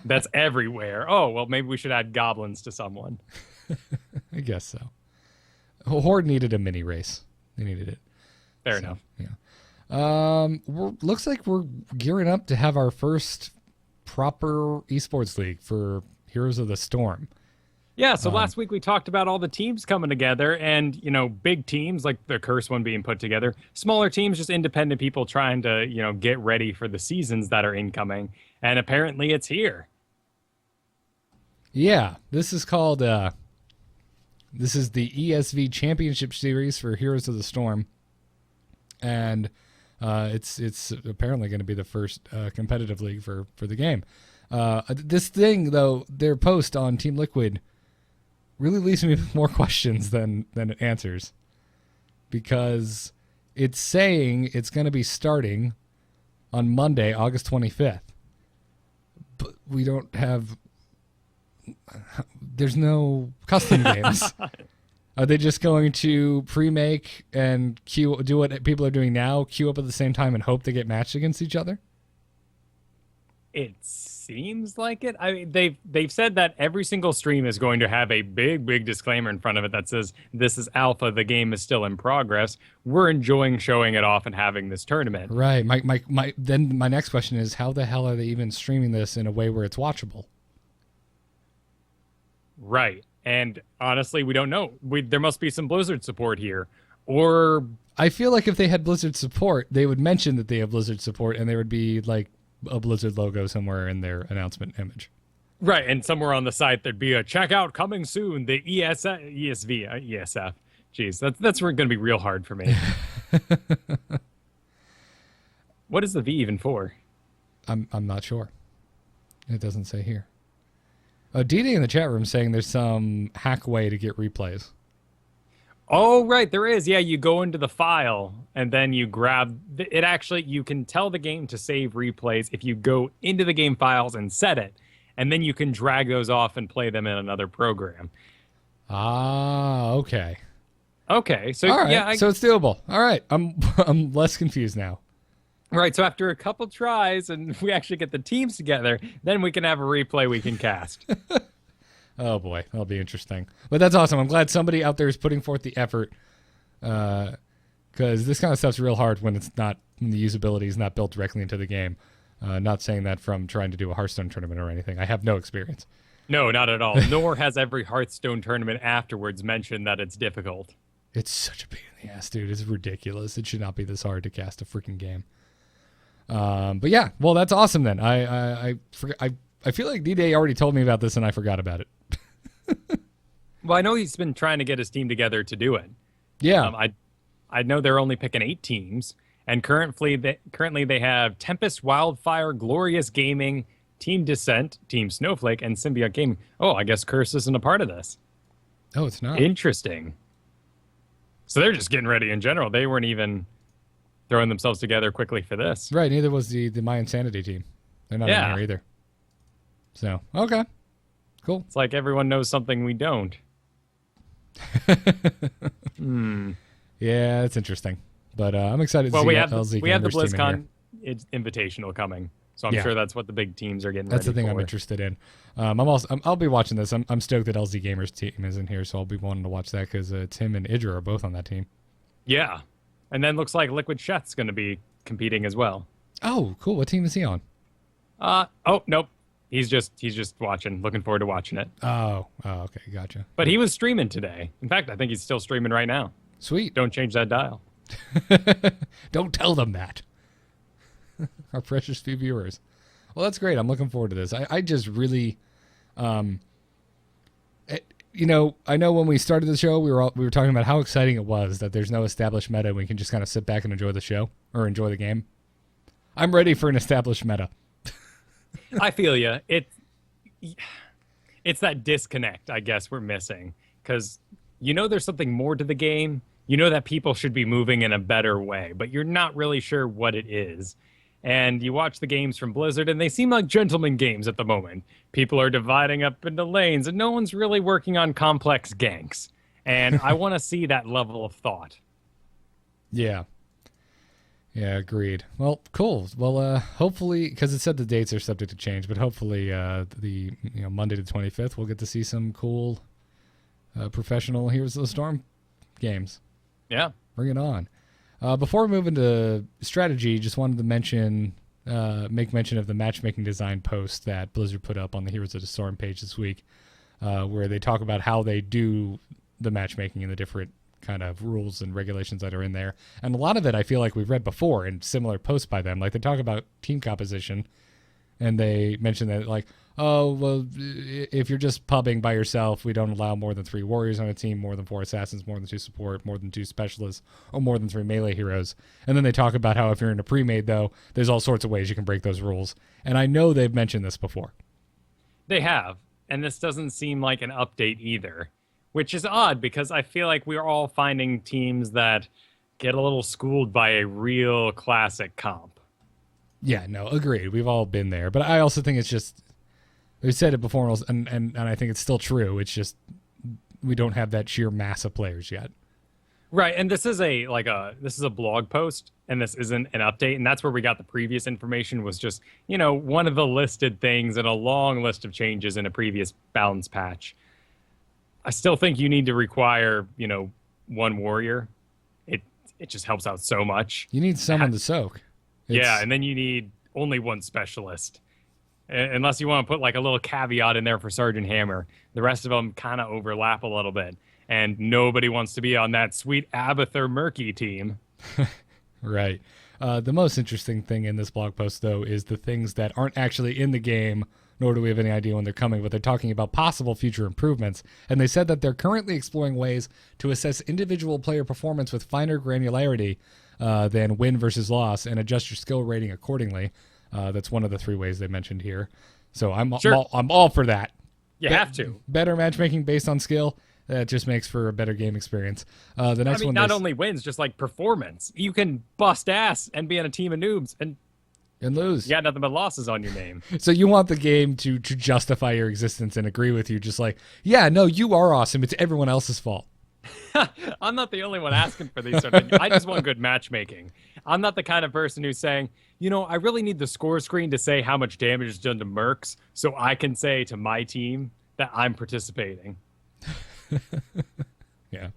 that's everywhere. Oh well, maybe we should add goblins to someone. I guess so. Horde needed a mini race. They needed it. Fair enough. Yeah. Looks like we're gearing up to have our first proper esports league for Heroes of the Storm. Yeah, so last week we talked about all the teams coming together and, big teams like the Curse one being put together, smaller teams, just independent people trying to, get ready for the seasons that are incoming. And apparently it's here. Yeah, this is called, this is the ESV Championship Series for Heroes of the Storm. And it's apparently going to be the first competitive league for the game. This thing, though, their post on Team Liquid really leaves me with more questions than it answers, because it's saying it's going to be starting on Monday, August 25th. But we don't have... There's no custom games. Are they just going to pre-make and do what people are doing now, queue up at the same time and hope they get matched against each other? It seems like it. I mean, they've said that every single stream is going to have a big disclaimer in front of it that says this is alpha, the game is still in progress. We're enjoying showing it off and having this tournament. Right. Then my next question is, how the hell are they even streaming this in a way where it's watchable? Right. And honestly, we don't know. There must be some Blizzard support here. Or I feel like if they had Blizzard support, they would mention that they have Blizzard support and there would be like a Blizzard logo somewhere in their announcement image. Right, and somewhere on the site there'd be a checkout coming soon, the ESF. Jeez, that's going to be real hard for me. What is the V even for? I'm not sure. It doesn't say here. DD in the chat room saying there's some hack way to get replays. Oh, right, there is. Yeah, you go into the file and then you grab it. Actually, you can tell the game to save replays if you go into the game files and set it, and then you can drag those off and play them in another program. Ah, okay. Okay, so all right. yeah, so it's doable. All right, I'm less confused now. Right, so after a couple tries and we actually get the teams together, then we can have a replay we can cast. Oh boy, that'll be interesting. But that's awesome. I'm glad somebody out there is putting forth the effort, because this kind of stuff's real hard when the usability is not built directly into the game. Not saying that from trying to do a Hearthstone tournament or anything. I have no experience. No, not at all. Nor has every Hearthstone tournament afterwards mentioned that it's difficult. It's such a pain in the ass, dude. It's ridiculous. It should not be this hard to cast a freaking game. But yeah, well, that's awesome then. I feel like D-Day already told me about this and I forgot about it. Well, I know he's been trying to get his team together to do it. Yeah. I know they're only picking 8 teams, and currently they have Tempest, Wildfire, Glorious Gaming, Team Descent, Team Snowflake, and Symbiont Gaming. Oh, I guess Curse isn't a part of this. Oh, it's not. Interesting. So they're just getting ready in general. They weren't even throwing themselves together quickly for this. Right, neither was the My Insanity team. They're not in here either. So, okay. Cool. It's like everyone knows something we don't. Yeah, it's interesting. But I'm excited to see we have LZ we have the Gamers team in BlizzCon Invitational coming. So I'm Yeah. sure that's what the big teams are getting That's the ready thing for. I'm interested in. I'll be watching this. I'm stoked that LZ Gamers team is in here, so I'll be wanting to watch that because Tim and Idra are both on that team. Yeah. And then looks like Liquid Cheth's going to be competing as well. Oh, cool. What team is he on? Oh, nope. He's just watching. Looking forward to watching it. Oh, okay, gotcha. But he was streaming today. In fact, I think he's still streaming right now. Sweet. Don't change that dial. Don't tell them that. Our precious few viewers. Well, that's great. I'm looking forward to this. I just really, I know when we started the show, we were talking about how exciting it was that there's no established meta. We can just kind of sit back and enjoy the show or enjoy the game. I'm ready for an established meta. I feel you. It's that disconnect, I guess, we're missing. Because there's something more to the game. You know that people should be moving in a better way, but you're not really sure what it is. And you watch the games from Blizzard, and they seem like gentleman games at the moment. People are dividing up into lanes, and no one's really working on complex ganks. And I want to see that level of thought. Yeah. Yeah, agreed. Well, cool. Well, hopefully, because it said the dates are subject to change, but hopefully the Monday the 25th, we'll get to see some cool professional Heroes of the Storm games. Yeah. Bring it on. Before we move into strategy, just wanted to make mention of the matchmaking design post that Blizzard put up on the Heroes of the Storm page this week, where they talk about how they do the matchmaking and the different kind of rules and regulations that are in there. And a lot of it I feel like we've read before in similar posts by them. Like they talk about team composition, and they mention that like, oh, well, if you're just pubbing by yourself, we don't allow more than 3 warriors on a team, more than 4 assassins, more than 2 support, more than 2 specialists, or more than 3 melee heroes. And then they talk about how if you're in a pre-made, though, there's all sorts of ways you can break those rules. And I know they've mentioned this before. They have. And this doesn't seem like an update either, which is odd because I feel like we're all finding teams that get a little schooled by a real classic comp. Yeah, no, agreed. We've all been there. But I also think it's just, we said it before, and I think it's still true. It's just we don't have that sheer mass of players yet. Right, and this is a blog post, and this isn't an update, and that's where we got the previous information was just, one of the listed things in a long list of changes in a previous balance patch. I still think you need to require, one warrior. It just helps out so much. You need someone to soak. Yeah, and then you need only one specialist. Unless you want to put like a little caveat in there for Sergeant Hammer. The rest of them kind of overlap a little bit. And nobody wants to be on that sweet Abathur Murky team. Right. The most interesting thing in this blog post, though, is the things that aren't actually in the game, nor do we have any idea when they're coming, but they're talking about possible future improvements. And they said that they're currently exploring ways to assess individual player performance with finer granularity than win versus loss and adjust your skill rating accordingly. That's one of the 3 ways they mentioned here. So I'm all for that. You have to. Better matchmaking based on skill. That just makes for a better game experience. The next one, not only wins, just like performance. You can bust ass and be on a team of noobs and lose. You got nothing but losses on your name. So you want the game to justify your existence and agree with you, just like, yeah, no, you are awesome. It's everyone else's fault. I'm not the only one asking for these sort of things. I just want good matchmaking. I'm not the kind of person who's saying, I really need the score screen to say how much damage is done to mercs so I can say to my team that I'm participating. Yeah.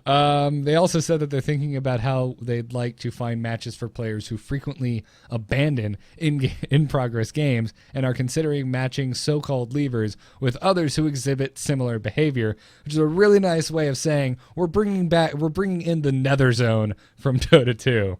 They also said that they're thinking about how they'd like to find matches for players who frequently abandon in-progress games and are considering matching so-called leavers with others who exhibit similar behavior, which is a really nice way of saying we're bringing in the Nether Zone from Dota 2.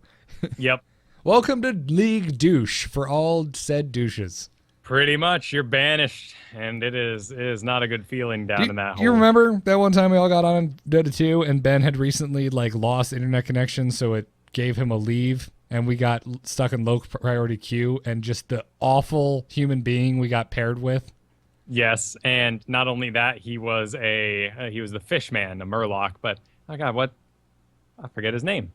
Yep. Welcome to League Douche for all said douches. Pretty much, you're banished, and it is not a good feeling down in that hole. You remember that one time we all got on Dota 2 and Ben had recently lost internet connection, so it gave him a leave, and we got stuck in low priority queue, and just the awful human being we got paired with? Yes, and not only that, he was the fishman, a Murloc, but oh god, what? I forget his name.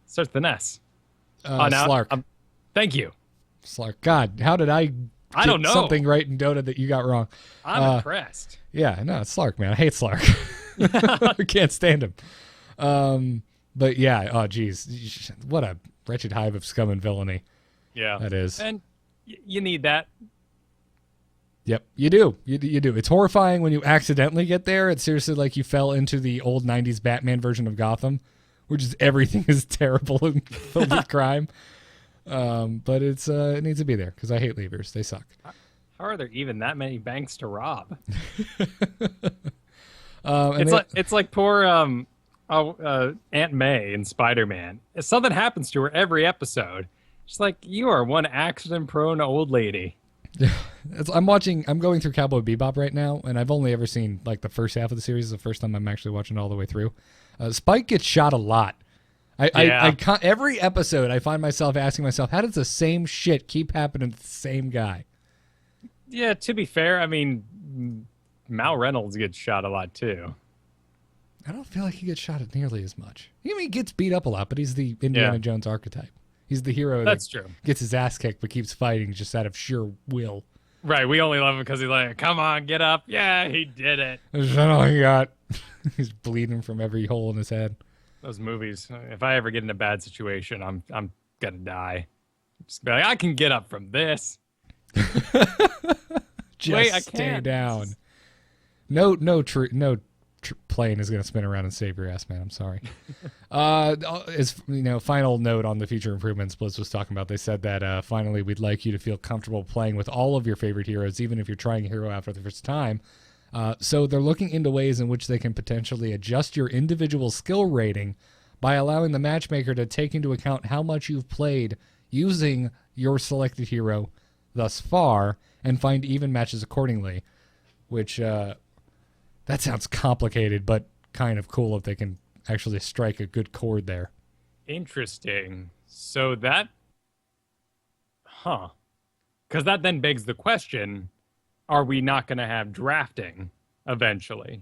Starts with an S. Slark. Thank you. Slark. God, how did I don't know. Something right in Dota that you got wrong. I'm impressed. Yeah, no, it's Slark, man. I hate Slark. I can't stand him. But yeah, oh geez, what a wretched hive of scum and villainy. Yeah, that is. And you need that. Yep, you do. You do. It's horrifying when you accidentally get there. It's seriously like you fell into the old 90s Batman version of Gotham, where just everything is terrible and filled with crime. But it needs to be there because I hate leavers. They suck. How are there even that many banks to rob? It's like poor Aunt May in Spider-Man. If something happens to her every episode, she's like, you are one accident-prone old lady. I'm going through Cowboy Bebop right now, and I've only ever seen the first half of the series. It's the first time I'm actually watching it all the way through. Spike gets shot a lot. Every episode, I find myself asking myself, how does the same shit keep happening to the same guy? Yeah, to be fair, I mean, Mal Reynolds gets shot a lot, too. I don't feel like he gets shot at nearly as much. He gets beat up a lot, but he's the Indiana Jones archetype. He's the hero That's true. Gets his ass kicked but keeps fighting just out of sheer will. Right, we only love him because he's like, come on, get up. Yeah, he did it. That's all he got. He's bleeding from every hole in his head. Those movies, if I ever get in a bad situation, I'm gonna die. Just be like, I can get up from this. Just stay down. No plane is gonna spin around and save your ass, man. I'm sorry. As final note on the future improvements Blizz was talking about, they said that finally we'd like you to feel comfortable playing with all of your favorite heroes, even if you're trying a hero out for the first time. So they're looking into ways in which they can potentially adjust your individual skill rating by allowing the matchmaker to take into account how much you've played using your selected hero thus far and find even matches accordingly, which that sounds complicated, but kind of cool if they can actually strike a good chord there. Interesting. So that... Because that then begs the question... Are we not going to have drafting eventually?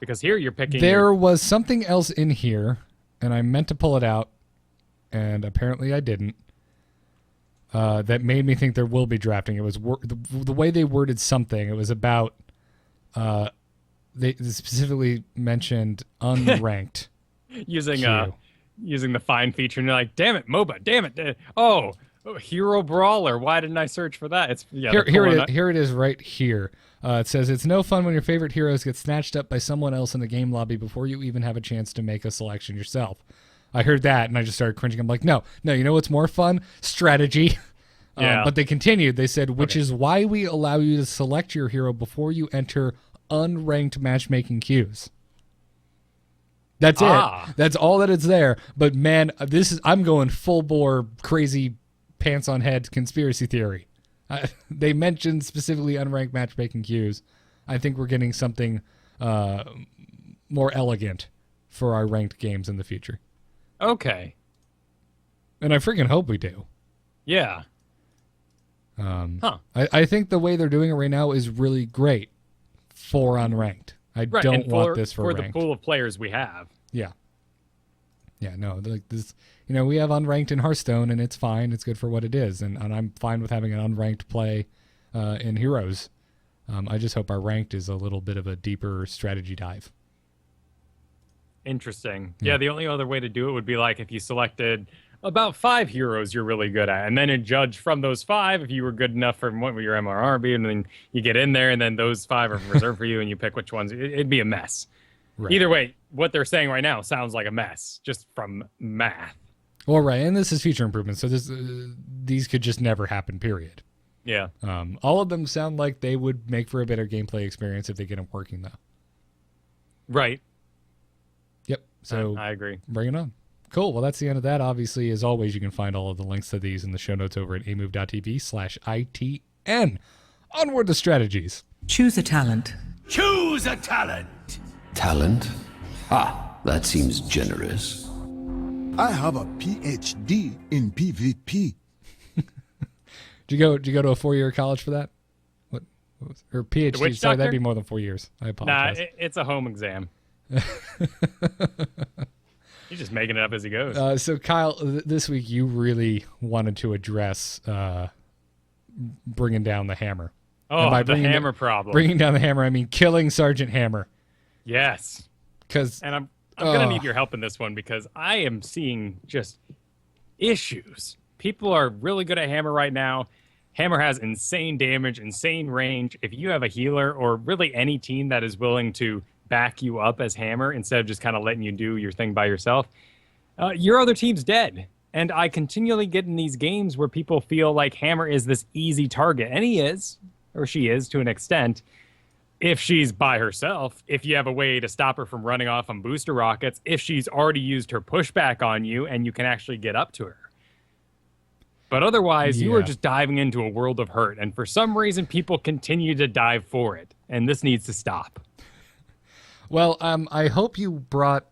Because here you're picking... There was something else in here, and I meant to pull it out, and apparently I didn't. that made me think there will be drafting. It was the way they worded something. It was about they specifically mentioned unranked using queue. using the find feature, and you're like, damn it, MOBA, damn it. Oh, Hero Brawler. Why didn't I search for that? It's Here it is right here. It says, it's no fun when your favorite heroes get snatched up by someone else in the game lobby before you even have a chance to make a selection yourself. I heard that, and I just started cringing. I'm like, no, you know what's more fun? Strategy. Yeah. But they continued. They said, which is why we allow you to select your hero before you enter unranked matchmaking queues. That's it. That's all that it's there. But man, I'm going full bore crazy pants on head conspiracy theory. They mentioned specifically unranked matchmaking queues. I think we're getting something more elegant for our ranked games in the future. Okay. And I freaking hope we do. Yeah. I think the way they're doing it right now is really great for unranked. I don't want this for ranked. The pool of players we have. Yeah. Yeah, no, like this, we have unranked in Hearthstone, and it's fine. It's good for what it is, and I'm fine with having an unranked play in Heroes. I just hope our ranked is a little bit of a deeper strategy dive. Interesting. Yeah, the only other way to do it would be like if you selected about 5 heroes you're really good at, and then judge from those 5 if you were good enough for what your MRR be, and then you get in there, and then those 5 are reserved for you, and you pick which ones. It'd be a mess. Right. Either way, what they're saying right now sounds like a mess, just from math. Well, right, and this is future improvement, so these could just never happen, period. Yeah. All of them sound like they would make for a better gameplay experience if they get them working, though. Right. Yep. So I agree. Bring it on. Cool. Well, that's the end of that. Obviously, as always, you can find all of the links to these in the show notes over at amove.tv/ITN. Onward to strategies. Choose a talent. Choose a talent. Talent? That seems generous. I have a PhD in PvP. Did you go to a 4-year college for that? What was, or PhD? Sorry, that'd be more than 4 years. I apologize. Nah, it's a home exam. He's just making it up as he goes. So, Kyle, this week you really wanted to address bringing down the hammer. Oh, the hammer problem. Bringing down the hammer, I mean killing Sergeant Hammer. Yes. And I'm going to need your help in this one because I am seeing just issues. People are really good at hammer right now. Hammer has insane damage, insane range. If you have a healer or really any team that is willing to back you up as hammer instead of just kind of letting you do your thing by yourself, your other team's dead. And I continually get in these games where people feel like hammer is this easy target. And he is, or she is to an extent, if she's by herself, if you have a way to stop her from running off on booster rockets, if she's already used her pushback on you and you can actually get up to her. But otherwise, you are just diving into a world of hurt. And for some reason, people continue to dive for it. And this needs to stop. Well, I hope you brought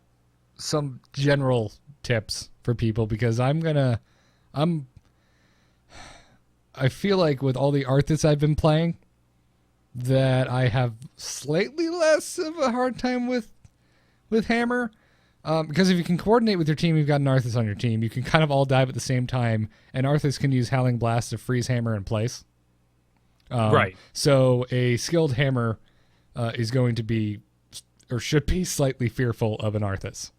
some general tips for people because I feel like with all the Arthas I've been playing that I have slightly less of a hard time with hammer. Because if you can coordinate with your team, you've got an Arthas on your team. You can kind of all dive at the same time, and Arthas can use Howling Blast to freeze hammer in place. Right. So a skilled hammer is going to be, or should be, slightly fearful of an Arthas.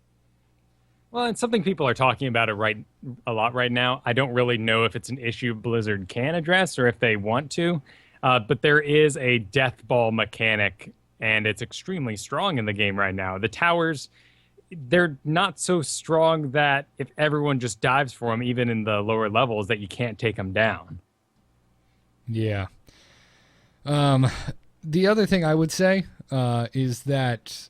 Well, it's something people are talking about a lot right now. I don't really know if it's an issue Blizzard can address or if they want to, but there is a death ball mechanic, and it's extremely strong in the game right now. The towers, they're not so strong that if everyone just dives for them, even in the lower levels, that you can't take them down. Yeah. The other thing I would say is that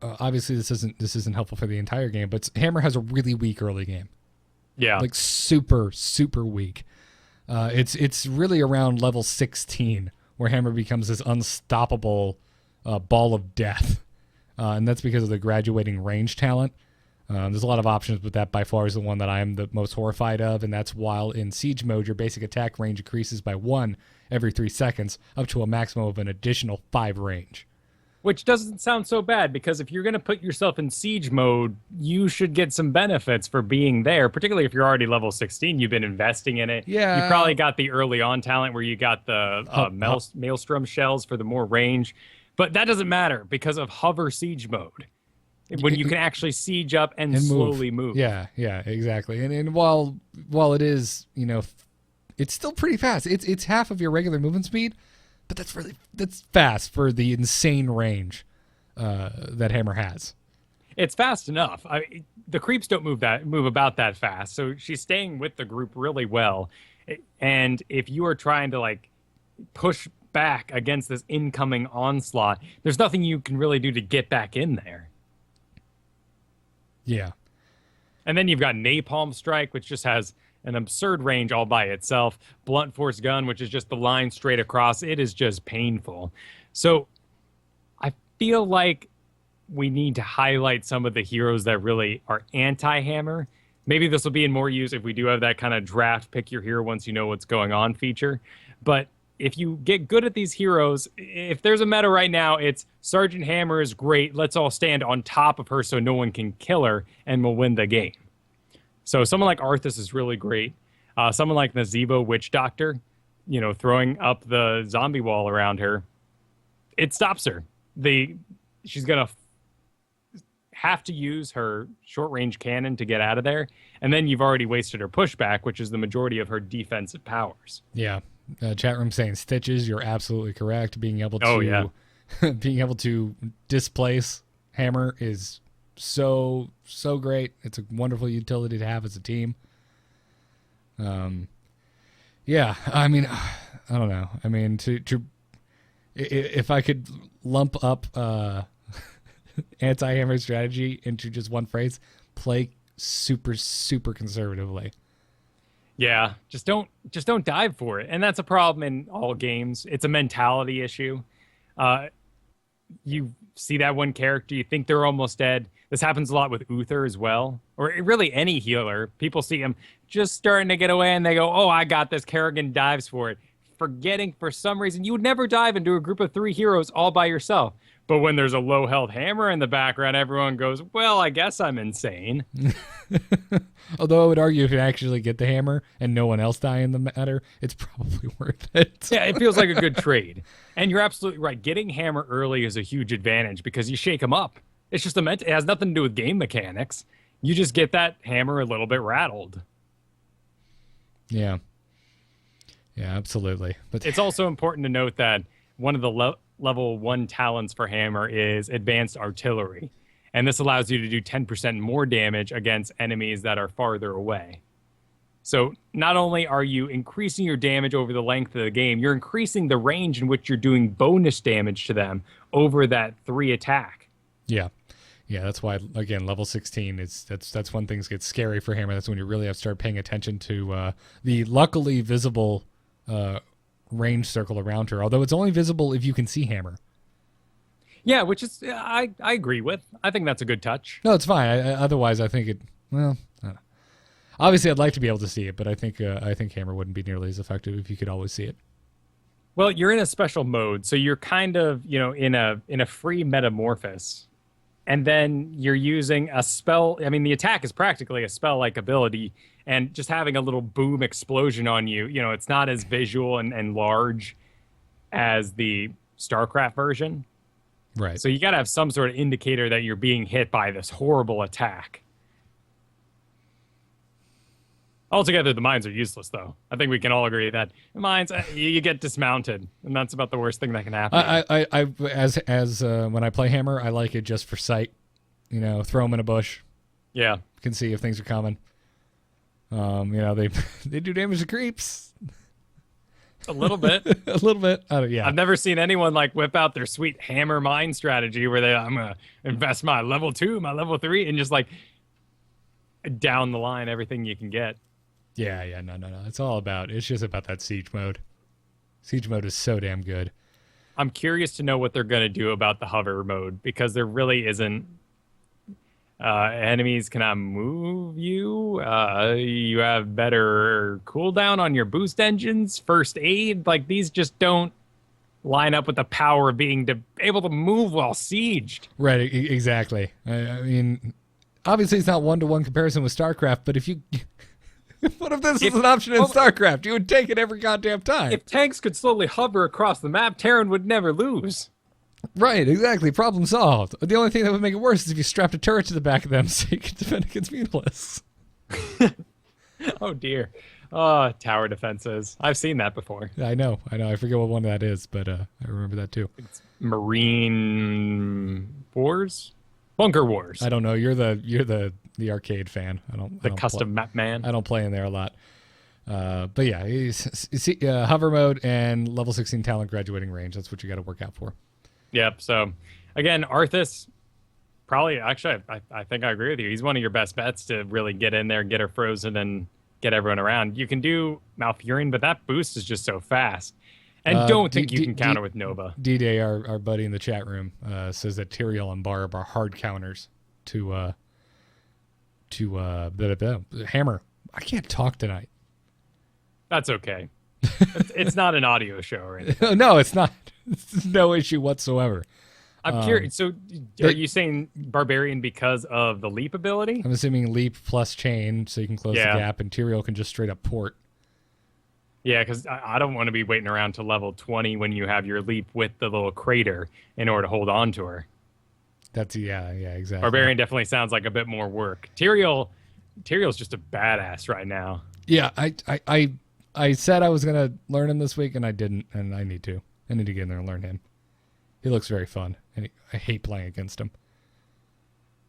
obviously this isn't helpful for the entire game, but hammer has a really weak early game. Yeah, like super weak. It's really around level 16 where hammer becomes this unstoppable ball of death. And that's because of the graduating range talent. There's a lot of options, but that by far is the one that I am the most horrified of, and that's while in siege mode, your basic attack range increases by 1 every 3 seconds, up to a maximum of an additional 5 range. Which doesn't sound so bad, because if you're going to put yourself in siege mode, you should get some benefits for being there, particularly if you're already level 16. You've been investing in it. Yeah. You probably got the early on talent where you got the maelstrom shells for the more range. But that doesn't matter because of hover siege mode, when you can actually siege up and slowly move. Yeah, exactly. And while it is, it's still pretty fast. It's half of your regular movement speed. But that's fast for the insane range that Hammer has. It's fast enough. The creeps don't move about that fast, so she's staying with the group really well. And if you are trying to push back against this incoming onslaught, there's nothing you can really do to get back in there. Yeah. And then you've got Napalm Strike, which just has an absurd range all by itself. Blunt Force Gun, which is just the line straight across. It is just painful. So I feel like we need to highlight some of the heroes that really are anti-hammer. Maybe this will be in more use if we do have that kind of draft pick your hero once you know what's going on feature. But if you get good at these heroes, if there's a meta right now, it's Sergeant Hammer is great. Let's all stand on top of her so no one can kill her, and we'll win the game. So someone like Arthas is really great. Someone like Nazebo Witch Doctor, throwing up the zombie wall around her, it stops her. She's going to have to use her short-range cannon to get out of there, and then you've already wasted her pushback, which is the majority of her defensive powers. Yeah. Chat room saying Stitches, you're absolutely correct. Being able to being able to displace Hammer is so great. It's a wonderful utility to have as a team. Yeah, I mean, I don't know. I mean, if I could lump up anti-hammer strategy into just one phrase, play super conservatively. Yeah, just don't dive for it. And that's a problem in all games. It's a mentality issue. You see that one character, you think they're almost dead. This happens a lot with Uther as well, or really any healer. People see him just starting to get away and they go, oh, I got this. Kerrigan dives for it, forgetting for some reason you would never dive into a group of 3 heroes all by yourself. But when there's a low health Hammer in the background, everyone goes, well, I guess I'm insane. Although I would argue if you actually get the Hammer and no one else die in the matter, it's probably worth it. Yeah, it feels like a good trade. And you're absolutely right. Getting Hammer early is a huge advantage because you shake him up. It's just it has nothing to do with game mechanics. You just get that Hammer a little bit rattled. Yeah. Yeah, absolutely. But it's also important to note that one of the level 1 talents for Hammer is Advanced Artillery. And this allows you to do 10% more damage against enemies that are farther away. So not only are you increasing your damage over the length of the game, you're increasing the range in which you're doing bonus damage to them over that 3 attack. Yeah. Yeah, that's why, again, level 16, that's when things get scary for Hammer. That's when you really have to start paying attention to the luckily visible range circle around her, although it's only visible if you can see Hammer. Yeah, which is I agree with. I think that's a good touch. No, it's fine. Otherwise, I think I don't know. Obviously, I'd like to be able to see it, but I think Hammer wouldn't be nearly as effective if you could always see it. Well, you're in a special mode, so you're kind of in a free metamorphosis, and then you're using a spell. I mean, the attack is practically a spell-like ability, and just having a little boom explosion on you. It's not as visual and large as the StarCraft version. Right. So you got to have some sort of indicator that you're being hit by this horrible attack. Altogether, the mines are useless, though. I think we can all agree that the mines, you get dismounted, and that's about the worst thing that can happen. As when I play Hammer, I like it just for sight. Throw them in a bush. Yeah. Can see if things are coming. They do damage to creeps. A little bit. A little bit. Yeah. I've never seen anyone whip out their sweet Hammer mine strategy where I'm going to invest my level 2, my level 3, and just down the line everything you can get. Yeah. No. It's just about that siege mode. Siege mode is so damn good. I'm curious to know what they're going to do about the hover mode, because there really isn't. Enemies cannot move you. You have better cooldown on your boost engines, first aid. These just don't line up with the power of being able to move while sieged. Right, exactly. I mean, obviously it's not one-to-one comparison with StarCraft, but if you... what if this is an option in StarCraft? You would take it every goddamn time. If tanks could slowly hover across the map, Terran would never lose. Right, exactly. Problem solved. The only thing that would make it worse is if you strapped a turret to the back of them so you could defend against mutalisks. Oh, dear. Oh, tower defenses. I've seen that before. I know. I forget what one that is, but I remember that too. It's Marine Wars? Bunker Wars. I don't know. You're the arcade fan. I don't custom map man. I don't play in there a lot. But yeah, hover mode and level 16 talent graduating range. That's what you got to work out for. Yep. So again, Arthas, probably actually, I think I agree with you. He's one of your best bets to really get in there, get her frozen, and get everyone around. You can do Malfurion, but that boost is just so fast. And don't think you can counter with Nova. D-Day, our buddy in the chat room, says that Tyrael and Barb are hard counters to Hammer. I can't talk tonight. That's okay. It's not an audio show or anything. No, it's not. It's no issue whatsoever. I'm curious. So, are you saying Barbarian because of the leap ability? I'm assuming leap plus chain, so you can close the gap, and Tyrael can just straight up port. Yeah, because I don't want to be waiting around to level 20 when you have your leap with the little crater in order to hold on to her. That's exactly. Barbarian definitely sounds like a bit more work. Tyrael's just a badass right now. Yeah, I said I was gonna learn him this week, and I didn't, and I need to. I need to get in there and learn him. He looks very fun, and I hate playing against him.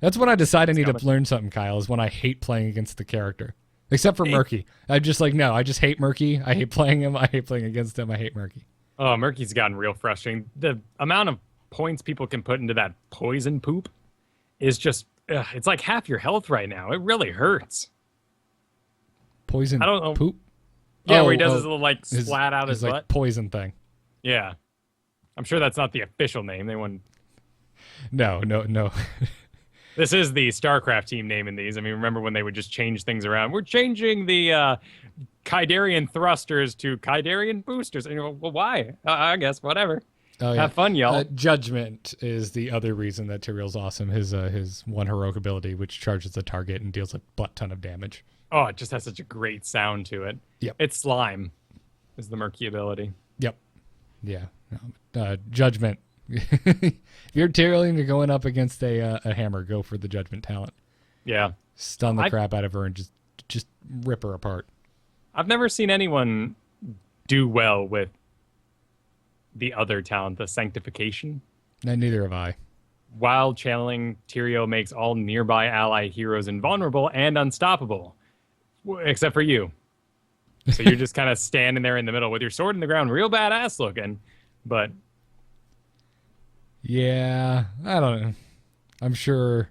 That's when I decide I need to learn something, Kyle, is when I hate playing against the character. Except for Murky. I'm just like, no, I just hate Murky. I hate playing him. I hate playing against him. I hate Murky. Oh, Murky's gotten real frustrating. The amount of points people can put into that poison poop is just, it's like half your health right now. It really hurts. Poison I don't know. poop? Yeah, where he does his little, splat out his butt. Like poison thing. Yeah. I'm sure that's not the official name. They wouldn't. No. This is the StarCraft team naming these. I mean, remember when they would just change things around? We're changing the Kydarian thrusters to Kydarian boosters. And you're like, well, why? I guess, whatever. Oh, yeah. Have fun, y'all. Judgment is the other reason that Tyrael's awesome. His one heroic ability, which charges the target and deals a butt ton of damage. Oh, it just has such a great sound to it. Yep. It's Slime is the Murky ability. Yep. Yeah. No, Judgment. If you're Tyrael and you're going up against a Hammer, go for the Judgment talent. Yeah. Stun the crap out of her and just rip her apart. I've never seen anyone do well with the other talent, the Sanctification. No, neither have I. While channeling, Tyrael makes all nearby ally heroes invulnerable and unstoppable. Except for you. So you're just kind of standing there in the middle with your sword in the ground, real badass looking. But yeah, I don't know. I'm sure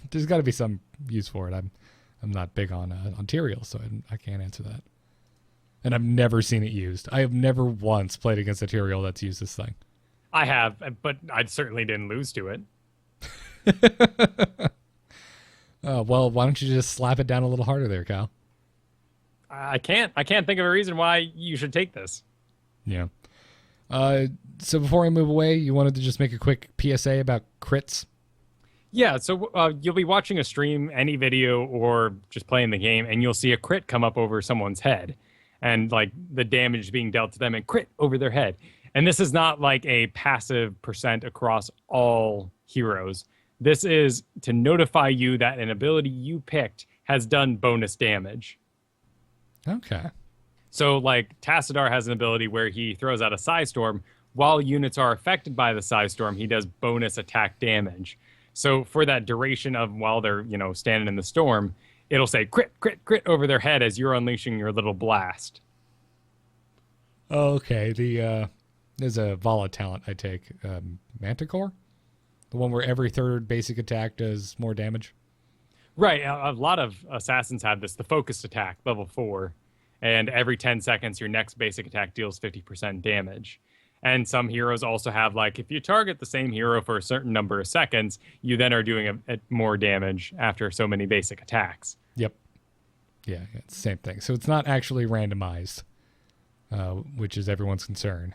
there's got to be some use for it. I'm not big on Tyrael, so I can't answer that. And I've never seen it used. I have never once played against a Tyrael that's used this thing. I have, but I certainly didn't lose to it. Well, why don't you just slap it down a little harder there, Kyle? I can't think of a reason why you should take this. Yeah. So before I move away, you wanted to just make a quick PSA about crits? Yeah, so you'll be watching a stream, any video, or just playing the game, and you'll see a crit come up over someone's head. And, like, the damage being dealt to them and crit over their head. And this is not, like, a passive percent across all heroes. This is to notify you that an ability you picked has done bonus damage. Okay. So, like, Tassadar has an ability where he throws out a Psystorm. While units are affected by the Psystorm, he does bonus attack damage. So for that duration of while they're, standing in the storm, it'll say crit, crit, crit over their head as you're unleashing your little blast. Okay. There's a Vala talent I take. Manticore? The one where every third basic attack does more damage? Right. A lot of assassins have this, the focused attack, level 4. And every 10 seconds, your next basic attack deals 50% damage. And some heroes also have, like, if you target the same hero for a certain number of seconds, you then are doing a more damage after so many basic attacks. Yep. Yeah, it's the same thing. So it's not actually randomized, which is everyone's concern.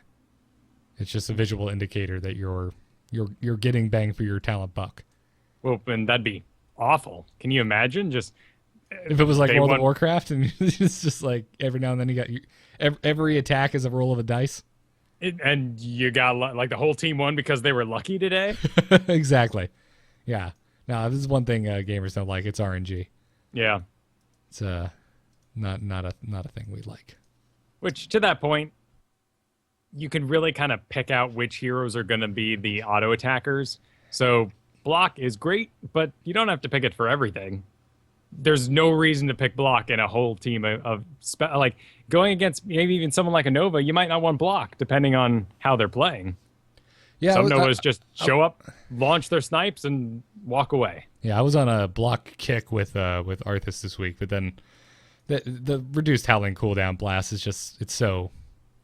It's just a visual indicator that you're getting bang for your talent buck. Well, and that'd be awful. Can you imagine? Just if it was like Day World one- of Warcraft, and it's just like every now and then you got every attack is a roll of a dice. and you got like the whole team won because they were lucky today. Exactly. Yeah. No, this is one thing gamers don't like. It's RNG. Yeah. It's not a thing we like. Which, to that point, you can really kind of pick out which heroes are going to be the auto attackers. So block is great, but you don't have to pick it for everything. There's no reason to pick block in a whole team of like going against maybe even someone like a Nova. You might not want block depending on how they're playing. Yeah, Some Novas just show up, launch their snipes, and walk away. Yeah, I was on a block kick with Arthas this week, but then the reduced howling cooldown blast is just the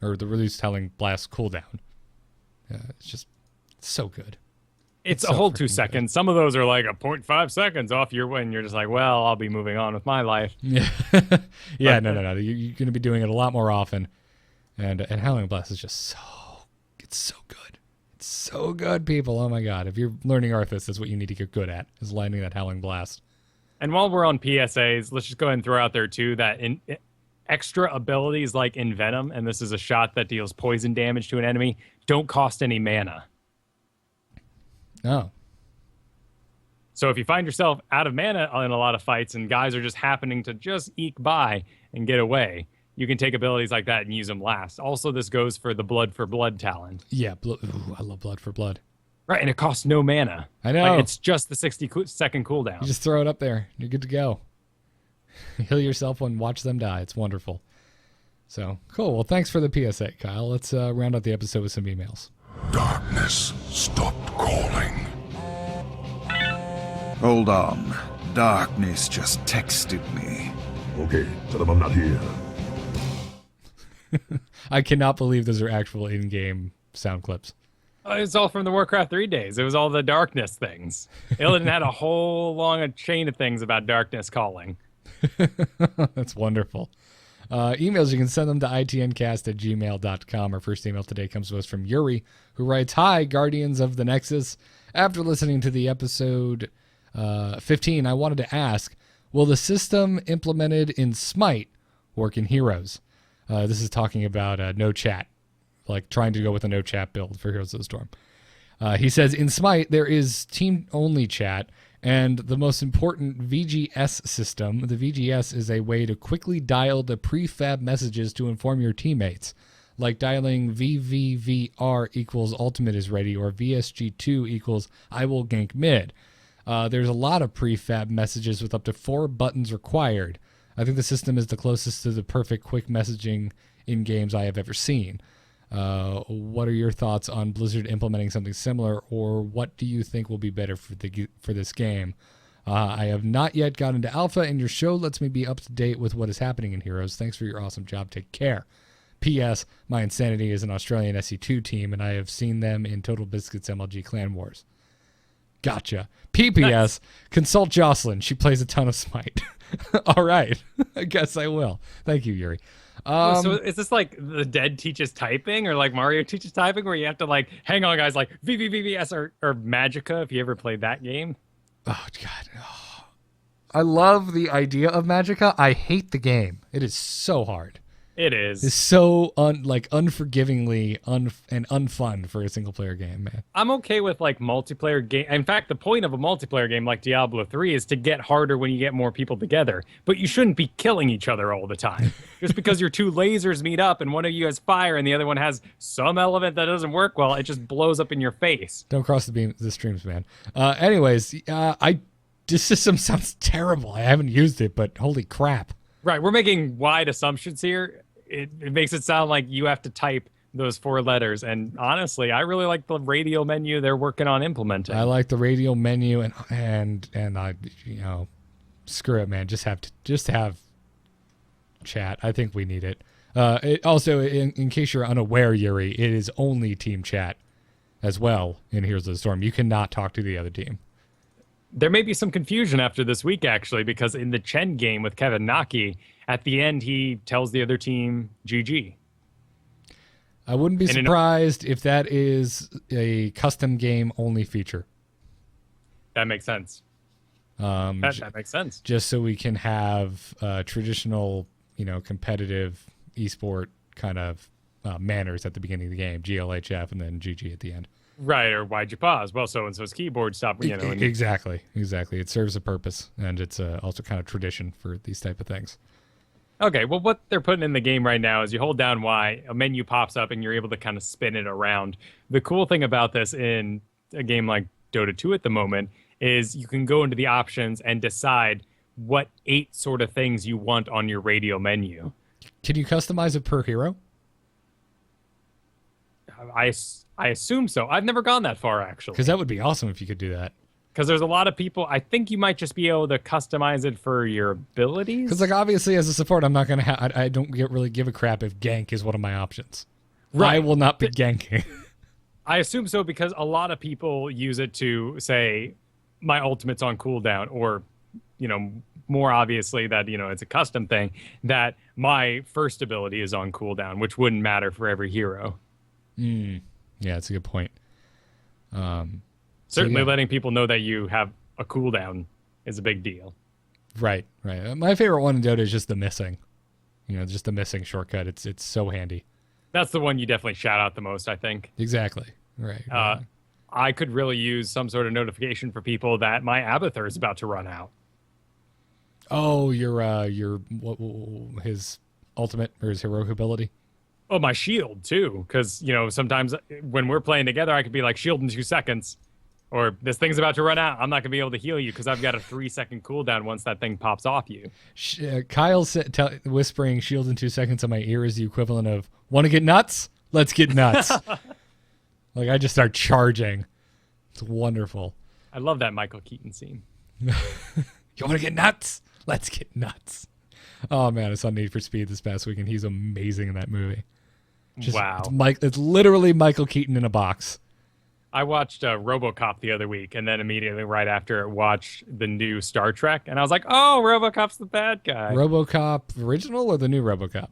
reduced howling blast cooldown. It's just so good. It's a so whole freaking 2 good. seconds. Some of those are like a 0.5 seconds off your win. You're just like, well, I'll be moving on with my life. Yeah, yeah, no. You're going to be doing it a lot more often, and howling blast is just it's so good. It's so good, people. Oh my god! If you're learning Arthas, that's what you need to get good at, is landing that howling blast. And while we're on PSAs, let's just go ahead and throw out there too that extra abilities like in Venom, and this is a shot that deals poison damage to an enemy, don't cost any mana. Oh, So if you find yourself out of mana in a lot of fights and guys are just happening to just eke by and get away, you can take abilities like that and use them last. Also, this goes for the blood for blood talent. yeah. Ooh, I love blood for blood. Right, and it costs no mana. I know. Like, it's just the 60-second cooldown. You just throw it up there. You're good to go. Heal yourself and watch them die. It's wonderful. So, cool. Well, thanks for the PSA, Kyle. Let's round out the episode with some emails. Darkness stopped calling. Hold on. Darkness just texted me. Okay, tell them I'm not here. I cannot believe those are actual in-game sound clips. It's all from the Warcraft 3 days. It was all the darkness things. Illidan had a whole long chain of things about darkness calling. That's wonderful. Emails, you can send them to itncast@gmail.com. Our first email today comes to us from Yuri, who writes, "Hi, Guardians of the Nexus. After listening to the episode 15, I wanted to ask, will the system implemented in Smite work in Heroes?" This is talking about no chat, like trying to go with a no chat build for Heroes of the Storm. He says, in Smite, there is team-only chat, and the most important VGS system. The VGS is a way to quickly dial the prefab messages to inform your teammates, like dialing VVVR equals ultimate is ready, or VSG2 equals I will gank mid. There's a lot of prefab messages with up to 4 buttons required. I think the system is the closest to the perfect quick messaging in games I have ever seen. What are your thoughts on Blizzard implementing something similar, or what do you think will be better for this game? I have not yet gotten into alpha, and your show lets me be up to date with what is happening in Heroes. Thanks for your awesome job. Take care. P.S. My Insanity is an Australian SC2 team, and I have seen them in Total Biscuits MLG Clan Wars. Gotcha. P.P.S. Consult Jocelyn. She plays a ton of Smite. All right. I guess I will. Thank you, Yuri. So is this like the Dead teaches typing, or like Mario teaches typing, where you have to like, hang on guys, like VVVVS or Magica, if you ever played that game? Oh, God. Oh. I love the idea of Magica. I hate the game. It is so hard. It is. It's so unforgivingly and unfun for a single player game, man. I'm okay with like multiplayer game. In fact, the point of a multiplayer game like Diablo 3 is to get harder when you get more people together. But you shouldn't be killing each other all the time. Just because your two lasers meet up and one of you has fire and the other one has some element that doesn't work well, it just blows up in your face. Don't cross the streams, man. This system sounds terrible. I haven't used it, but holy crap. Right, we're making wide assumptions here. It makes it sound like you have to type those 4 letters. And honestly, I really like the radial menu they're working on implementing. I like the radial menu and I, screw it, man. Just have chat. I think we need it. It also, in case you're unaware, Yuri, it is only team chat as well in Heroes of the Storm. You cannot talk to the other team. There may be some confusion after this week, actually, because in the Chen game with Kevin Naki, at the end, he tells the other team GG. I wouldn't be surprised if that is a custom game only feature. That makes sense. That makes sense. Just so we can have traditional, competitive esport kind of manners at the beginning of the game, GLHF and then GG at the end. Right, or why'd you pause? Well, so-and-so's keyboard stopped, Exactly. It serves a purpose, and it's also kind of tradition for these type of things. Okay, well, what they're putting in the game right now is you hold down Y, a menu pops up, and you're able to kind of spin it around. The cool thing about this in a game like Dota 2 at the moment is you can go into the options and decide what 8 sort of things you want on your radio menu. Can you customize it per hero? I assume so. I've never gone that far, actually. Because that would be awesome if you could do that. Because there's a lot of people, I think you might just be able to customize it for your abilities. Because, obviously, as a support, I'm not going to I don't really give a crap if gank is one of my options. Right. I will not be ganking. I assume so because a lot of people use it to say, my ultimate's on cooldown, or, more obviously that, it's a custom thing, that my first ability is on cooldown, which wouldn't matter for every hero. Yeah, that's a good point. Certainly letting people know that you have a cooldown is a big deal. Right. My favorite one in Dota is just the missing. Just the missing shortcut. It's so handy. That's the one you definitely shout out the most, I think. Exactly. Right. I could really use some sort of notification for people that my Abathur is about to run out. Oh, his ultimate or his heroic ability? Oh, my shield, too. Because, sometimes when we're playing together, I could be like, shield in 2 seconds. Or this thing's about to run out. I'm not going to be able to heal you because I've got a 3-second cooldown once that thing pops off you. Kyle whispering shield in 2 seconds in my ear is the equivalent of, want to get nuts? Let's get nuts. I just start charging. It's wonderful. I love that Michael Keaton scene. You want to get nuts? Let's get nuts. Oh, man, I saw Need for Speed this past week, and he's amazing in that movie. Wow. It's literally Michael Keaton in a box. I watched RoboCop the other week, and then immediately right after it, watched the new Star Trek, and I was like, "Oh, RoboCop's the bad guy." RoboCop original or the new RoboCop?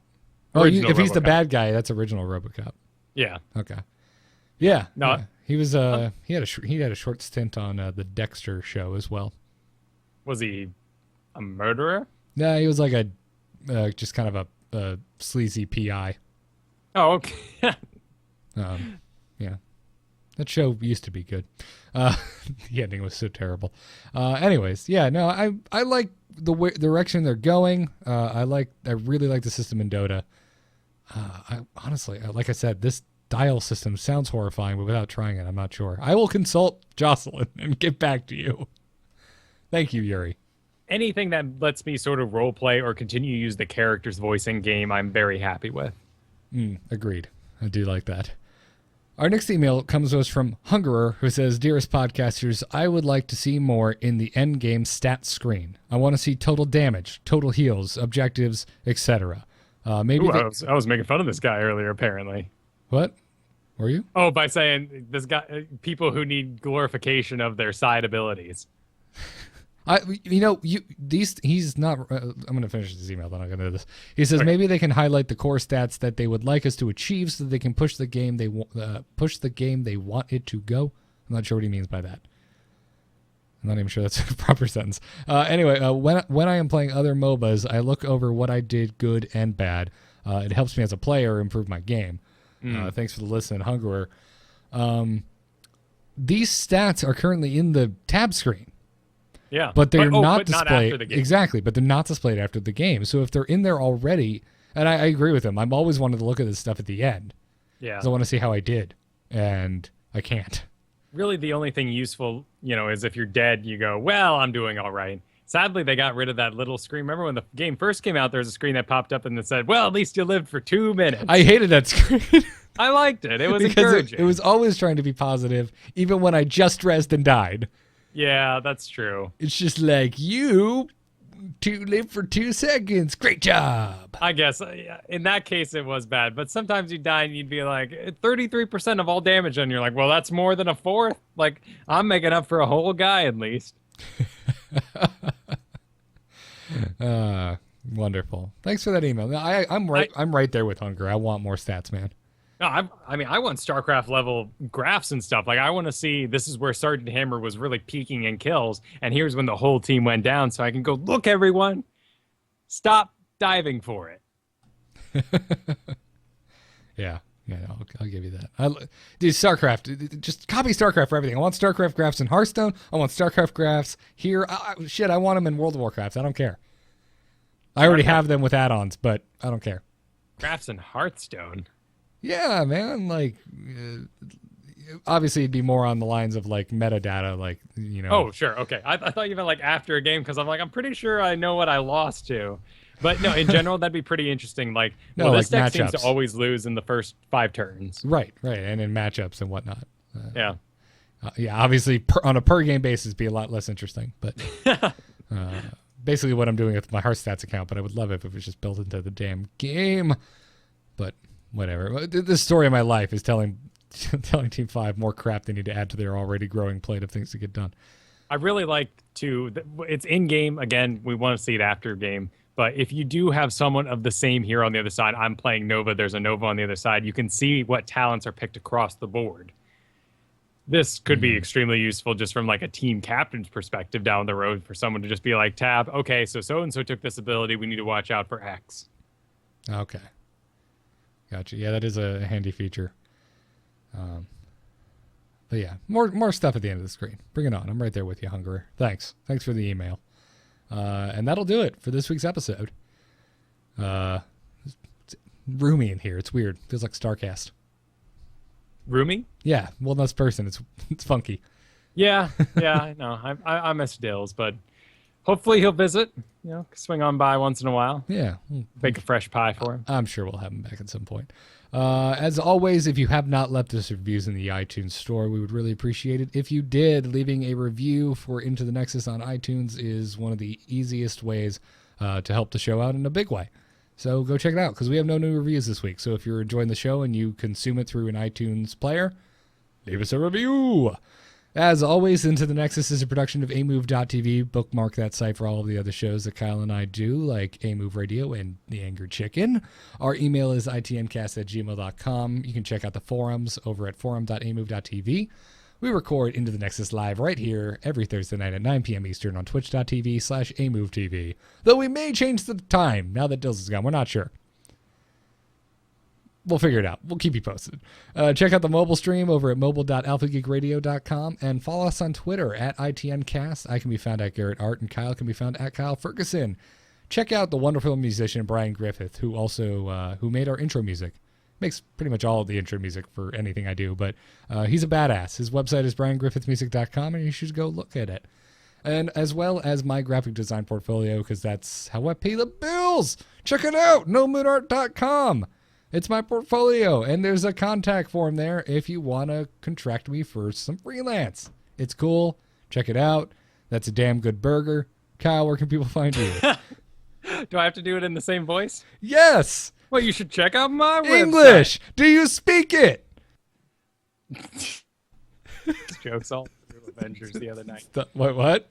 If he's the bad guy, that's original RoboCop. Yeah. Okay. Yeah. No. Yeah. He was. He had a short stint on the Dexter show as well. Was he a murderer? No, he was like just kind of a sleazy PI. Oh, okay. Yeah. That show used to be good. The ending was so terrible. Anyways, yeah, no, I like the direction they're going. I really like the system in Dota. I honestly, like I said, this dial system sounds horrifying, but without trying it, I'm not sure. I will consult Jocelyn and get back to you. Thank you, Yuri. Anything that lets me sort of role play or continue to use the character's voice in game, I'm very happy with. Agreed. I do like that. Our next email comes to us from Hungerer, who says, "Dearest podcasters, I would like to see more in the end game stats screen. I want to see total damage, total heals, objectives, etc. Maybe I was making fun of this guy earlier, apparently. What? Were you? Oh, by saying this guy, people who need glorification of their side abilities. He's not. I'm going to finish this email, then I'm going to do this. He says maybe they can highlight the core stats that they would like us to achieve, so that they can push the game they want it to go. I'm not sure what he means by that. I'm not even sure that's a proper sentence. Anyway, when I am playing other MOBAs, I look over what I did good and bad. It helps me as a player improve my game. Thanks for the listen, Hungerer. These stats are currently in the tab screen. Yeah, but they're not displayed. Not after the game. Exactly, but they're not displayed after the game. So if they're in there already, and I agree with him, I've always wanted to look at this stuff at the end. Yeah, because I want to see how I did, and I can't. Really, the only thing useful, is if you're dead, you go, well, I'm doing all right. Sadly, they got rid of that little screen. Remember when the game first came out, there was a screen that popped up and it said, well, at least you lived for 2 minutes. I hated that screen. I liked it. It was because encouraging. It was always trying to be positive, even when I just rezzed and died. Yeah, that's true. It's just like, you live for 2 seconds. Great job. I guess in that case it was bad, but sometimes you die and you'd be like 33% of all damage, and you're like, well, that's more than a fourth. Like, I'm making up for a whole guy at least. Wonderful. Thanks for that email. I'm right there with Hunger. I want more stats, man. No, I mean, I want StarCraft level graphs and stuff. Like, I want to see this is where Sergeant Hammer was really peaking in kills, and here's when the whole team went down, so I can go, look, everyone, stop diving for it. Yeah, I'll give you that. Dude, StarCraft, just copy StarCraft for everything. I want StarCraft graphs in Hearthstone. I want StarCraft graphs here. I want them in World of Warcraft. I don't care. I already have them with add-ons, but I don't care. Graphs in Hearthstone? Yeah, man. Like, obviously, it'd be more on the lines of, like, metadata, like, you know. Oh, sure. Okay. I thought you meant, like, after a game, because I'm like, I'm pretty sure I know what I lost to. But, no, in general, that'd be pretty interesting. Like, No, well, like this deck matchups. seems to always lose in the first 5 turns. Right. And in matchups and whatnot. Yeah. Obviously, on a per-game basis, it'd be a lot less interesting. But basically what I'm doing with my Hearthstats account, but I would love it if it was just built into the damn game. But whatever. The story of my life is telling Team 5 more crap they need to add to their already growing plate of things to get done. I really like to, it's in-game, again, we want to see it after game, but if you do have someone of the same hero on the other side, I'm playing Nova, there's a Nova on the other side, you can see what talents are picked across the board. This could be extremely useful just from like a team captain's perspective down the road for someone to just be like, Tab, okay, so-and-so took this ability, we need to watch out for X. Okay. Gotcha. Yeah, that is a handy feature. But yeah, more stuff at the end of the screen. Bring it on. I'm right there with you, Hungerer. Thanks for the email. And that'll do it for this week's episode. It's roomy in here. It's weird. Feels like StarCast. Roomy? Yeah, well, that's person. It's funky. Yeah, I know. I miss Dills, but hopefully he'll visit. You know, swing on by once in a while. Yeah. Bake a fresh pie for him. I'm sure we'll have him back at some point. As always, if you have not left us reviews in the iTunes store, we would really appreciate it. If you did, leaving a review for Into the Nexus on iTunes is one of the easiest ways to help the show out in a big way. So go check it out, because we have no new reviews this week. So if you're enjoying the show and you consume it through an iTunes player, leave us a review. As always, Into the Nexus is a production of amove.tv. Bookmark that site for all of the other shows that Kyle and I do, like A-Move Radio and The Angered Chicken. Our email is itncast@gmail.com. You can check out the forums over at forum.amove.tv. We record Into the Nexus live right here every Thursday night at 9 p.m. Eastern on twitch.tv/AMoveTV. Though we may change the time now that Dills is gone. We're not sure. We'll figure it out. We'll keep you posted. Check out the mobile stream over at mobile.alphageekradio.com and follow us on Twitter at ITNcast. I can be found at Garrett Art and Kyle can be found at Kyle Ferguson. Check out the wonderful musician Brian Griffith, who also who made our intro music. Makes pretty much all of the intro music for anything I do, but he's a badass. His website is briangriffithmusic.com, and you should go look at it. And as well as my graphic design portfolio, because that's how I pay the bills. Check it out, nomoonart.com. It's my portfolio, and there's a contact form there if you want to contract me for some freelance. It's cool. Check it out. That's a damn good burger. Kyle, where can people find you? Do I have to do it in the same voice? Yes! Well, you should check out my website. English! Do you speak it? Jokes all through Avengers the other night. What?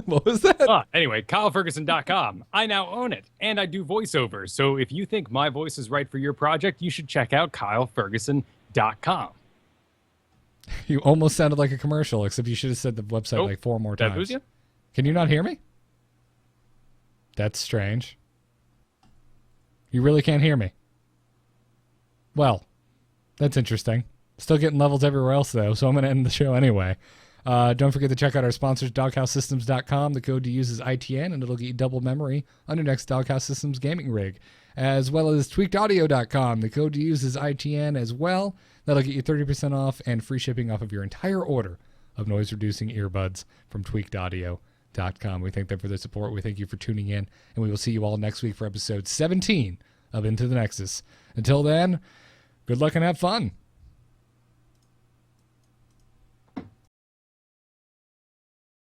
What was that? Anyway, KyleFerguson.com. I now own it, and I do voiceovers. So if you think my voice is right for your project, you should check out KyleFerguson.com. You almost sounded like a commercial, except you should have said the website like 4 more times. Did I lose you? Can you not hear me? That's strange. You really can't hear me. Well, that's interesting. Still getting levels everywhere else, though, so I'm going to end the show anyway. Don't forget to check out our sponsors, DoghouseSystems.com. The code to use is ITN, and it'll get you double memory on your next Doghouse Systems gaming rig. As well as TweakedAudio.com. The code to use is ITN as well. That'll get you 30% off and free shipping off of your entire order of noise-reducing earbuds from TweakedAudio.com. We thank them for their support. We thank you for tuning in, and we will see you all next week for episode 17 of Into the Nexus. Until then, good luck and have fun.